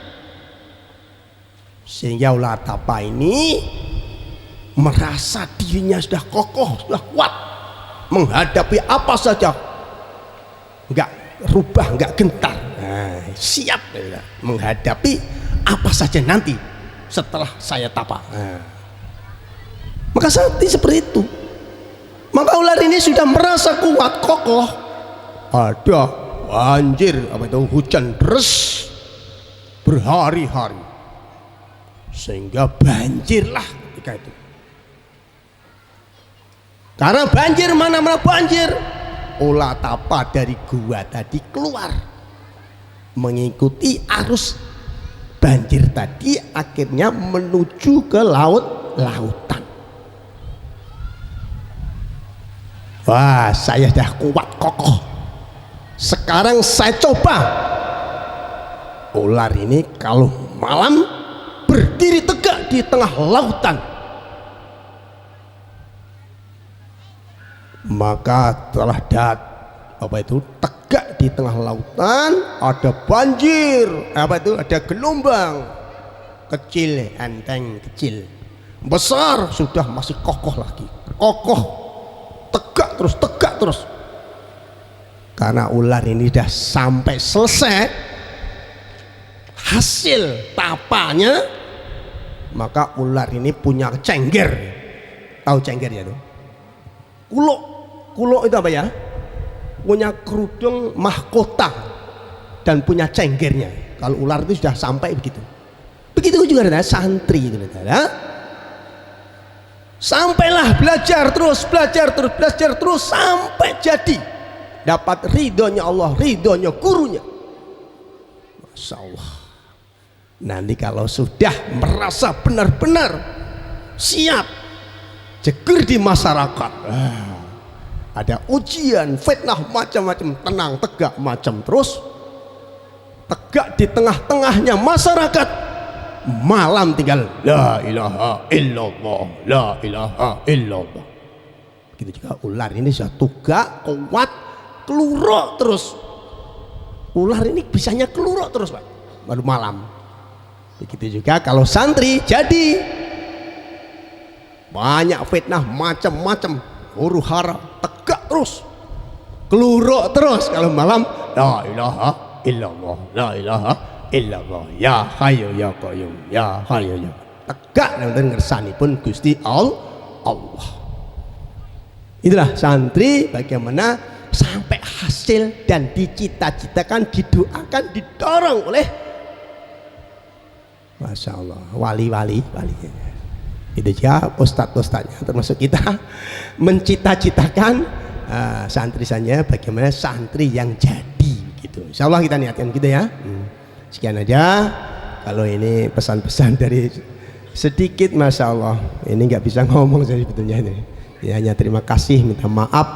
sehingga ular tapa ini merasa dirinya sudah kokoh, sudah kuat menghadapi apa saja, nggak rubah, nggak gentar, siap menghadapi apa saja nanti setelah saya tapa. Maka santri seperti itu. Maka ular ini sudah merasa kuat, kokoh. Ada banjir, apa itu, hujan deras berhari-hari, sehingga banjirlah ketika itu. Karena banjir, mana-mana banjir, ular tapa dari gua tadi keluar mengikuti arus banjir tadi, akhirnya menuju ke lautan. Wah, saya dah kuat kokoh. Sekarang saya coba ular ini kalau malam berdiri tegak di tengah lautan. Maka telah tegak di tengah lautan, ada banjir, ada gelombang kecil, enteng kecil, besar sudah masih kokoh lagi, kokoh, tegak terus. Karena ular ini sudah sampai selesai hasil tapanya, maka ular ini punya cengger. Tahu cengger ya tuh? Kulo itu apa ya? Punya kerudung mahkota dan punya cenggernya. Kalau ular itu sudah sampai begitu. Begitu juga ada santri itu, ada. Sampailah belajar terus sampai jadi dapat ridhonya Allah, ridhonya gurunya. Masya Allah. Nanti kalau sudah merasa benar-benar siap jeger di masyarakat, ada ujian, fitnah macam-macam, tenang, tegak macam terus, tegak di tengah-tengahnya masyarakat, malam tinggal la ilaha illallah, la ilaha illallah. Begitu juga ular ini sudah tegak, kuat, keluruk terus. Ular ini bisanya keluruk terus, Pak, baru malam. Begitu juga kalau santri jadi banyak fitnah macam-macam, huru hara, tegak terus, keluruk terus. Kalau malam la ilaha illallah, la ilaha illallah, ya hayyu ya qayyum, ya hayyu ya, tegak dan ngersani pun Gusti Allah. Itulah santri bagaimana sampai hasil dan dicita-citakan, didoakan, didorong oleh Masya Allah wali-wali. itu ya ustadz-ustadznya termasuk kita mencita-citakan santri-santrinya bagaimana santri yang jadi gitu. Insya Allah kita niatkan gitu ya. Sekian aja. Kalau ini pesan-pesan dari sedikit, masya Allah ini nggak bisa ngomong saya sebetulnya ini. Ya, hanya terima kasih, minta maaf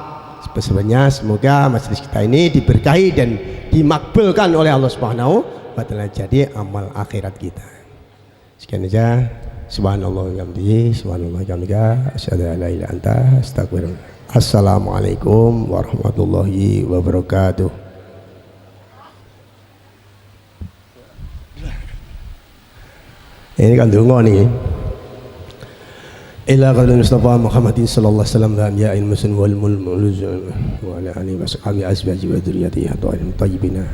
sebesarnya. Semoga majelis kita ini diberkahi dan dimakbulkan oleh Allah Subhanahu wa Ta'ala jadi amal akhirat kita. Sekian aja. Subhanallah wa bihamdihi, subhanallah wa bihamdika, asyhadu an la ilaha illa anta, astaghfirullah. Assalamualaikum warahmatullahi wabarakatuh. Ini kan donga nih. Ila qadri Mustafa Muhammadin sallallahu alaihi wasallam dan ya ilmusun wal mulmuluzun wa ala alihi wa sahbihi azwaji wa dzurriyyatihi tayyibina.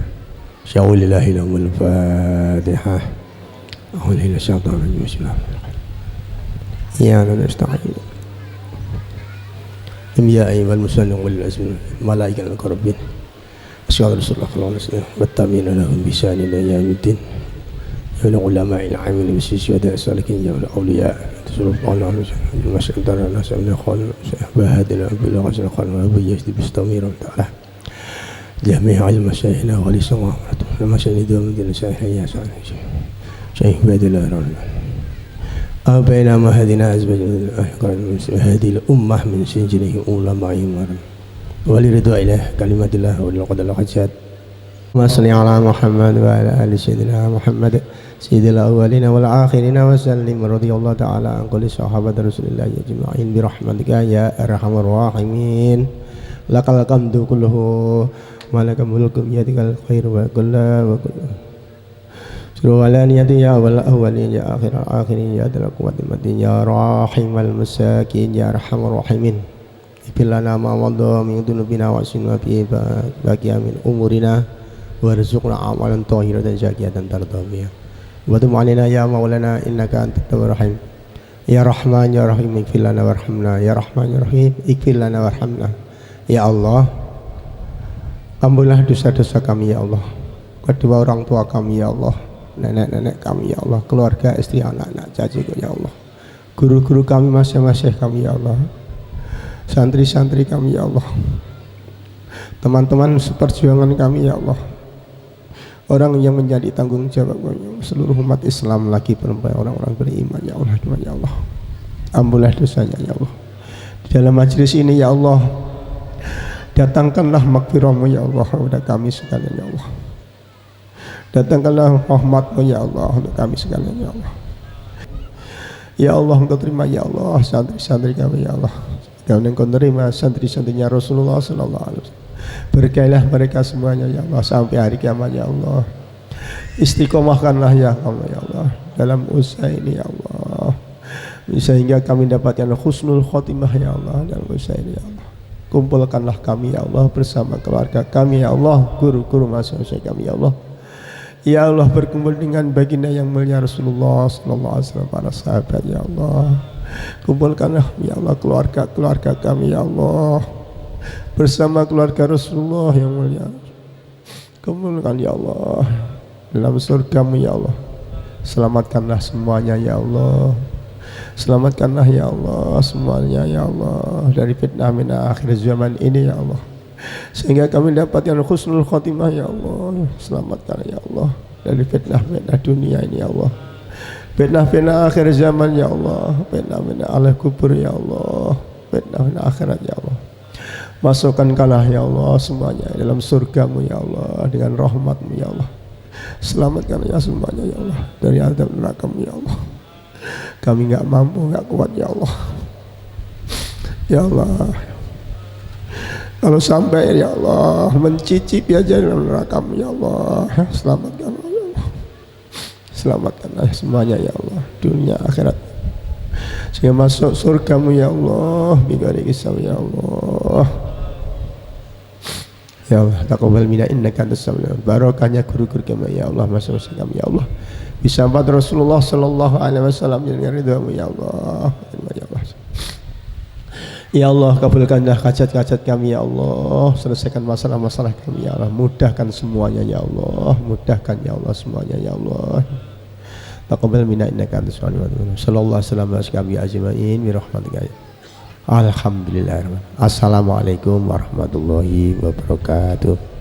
Syaulillahi lahumul Fatihah. A'udzu billahi minasyaitonir ya nasta'in ya ayyuhal muslimun wal azmin malaikal muqarrabin asyhadu rasulullah sallallahu alaihi wasallam wattabina lahum bi ihsanin ila yaumiddin ya ulama'il amilin bisyuhada salikin ya awliya sallallahu alaihi wasallam masyadara nasalna khal bahadina bil ghasl khal wa biyyid bistamir ta'ala jami'al masyayikhna wa li samawat wa masyayikhna din sahih ya sahih syekh badillah أبينا ما هدينا أزواج هذه الأمة من سجنه علمائهم ولرضا إله كلمة الله وللقدر الحجات اللهم صل على محمد وعلى آل سيدنا محمد سيد الأولين والآخرين وسلم رضي الله تعالى عن كل صحابة رسول الله أجمعين برحمتك يا أرحم الراحمين لك الحمد كله ولك الملك بيدك الخير وكل Surwalaniyati ya awal awalin ya akhir akhirin ya dal quwwati matin ya rahimal masakin ya arhamar rahimin ibilana ma wadha min dunubina wa sinwa fi baqi amin umurina warzuqna amalan tahiratan zakiyatan tardawiyah wa tum alaina ya maulana innaka antat tawwabur rahim ya rahman ya rahim ighfirlana warhamna ya rahman ya rahim ighfirlana warhamna ya Allah ampunilah dosa-dosa kami ya Allah, kedua orang tua kami ya Allah, nenek-nenek kami ya Allah, keluarga, istri, anak-anak, caciku ya Allah, guru-guru kami, masing-masing kami ya Allah, santri-santri kami ya Allah, teman-teman seperjuangan kami ya Allah, orang yang menjadi tanggung jawab seluruh umat Islam lagi perempuan orang-orang beriman ya Allah, ya Allah, ampunilah dosanya ya Allah. Di dalam majlis ini ya Allah, datangkanlah makfirahmu ya Allah kepada kami sekalian ya Allah. Datangkanlah rahmatmu ya Allah untuk kami sekalian ya Allah. Ya Allah, engkau terima ya Allah santri-santri kami ya Allah. Dan engkau terima santri-santrinya Rasulullah sallallahu alaihi wasallam. Berkailah mereka semuanya ya Allah sampai hari kiamat ya Allah. Istiqomahkanlah ya Allah ya Allah dalam usaha ini ya Allah, sehingga kami dapatkan husnul khotimah ya Allah dalam usaha ini ya Allah. Kumpulkanlah kami ya Allah bersama keluarga kami ya Allah, guru-guru masing-masing kami ya Allah. Ya Allah, berkumpul dengan baginda yang mulia Rasulullah sallallahu alaihi wasallam, para sahabat ya Allah. Kumpulkanlah ya Allah keluarga kami ya Allah bersama keluarga Rasulullah yang mulia. Kumpulkan ya Allah dalam surgamu ya Allah. Selamatkanlah semuanya ya Allah. Selamatkanlah ya Allah semuanya ya Allah dari fitnah akhir zaman ini ya Allah, sehingga kami dapatkan husnul khotimah ya Allah. Selamatkan ya Allah dari fitnah dunia ini ya Allah, fitnah akhir zaman ya Allah, fitnah ahli kubur ya Allah, fitnah akhirat ya Allah. Masukkanlah ya Allah semuanya dalam surgamu ya Allah dengan rahmatmu ya Allah. Selamatkan ya semuanya ya Allah dari azab neraka ya Allah. Kami enggak mampu, enggak kuat ya Allah. Ya Allah, kalau sampai ya Allah mencicipi aja dalam neraka ya Allah, selamatkan ya Allah. Selamatkanlah semuanya ya Allah, dunia akhirat, sehingga masuk surgamu ya Allah, bigari kisah ya Allah. Ya Allah, taqabbal minna innaka antas samiul alim. Barokahnya guru-guru kami ya Allah, masing-masing kami ya Allah. Bisambat Rasulullah sallallahu alaihi wasallam dengan ridhamu ya Allah. Ya Allah, kabulkanlah hajat-hajat kami ya Allah, selesaikan masalah-masalah kami ya Allah, mudahkan semuanya ya Allah, mudahkan ya Allah semuanya ya Allah. taqabbal minna innaka antas samiul alim. Sallallahu alaihi wasallam ashabi ajmain bi rahmatika. Alhamdulillah. Assalamualaikum warahmatullahi wabarakatuh.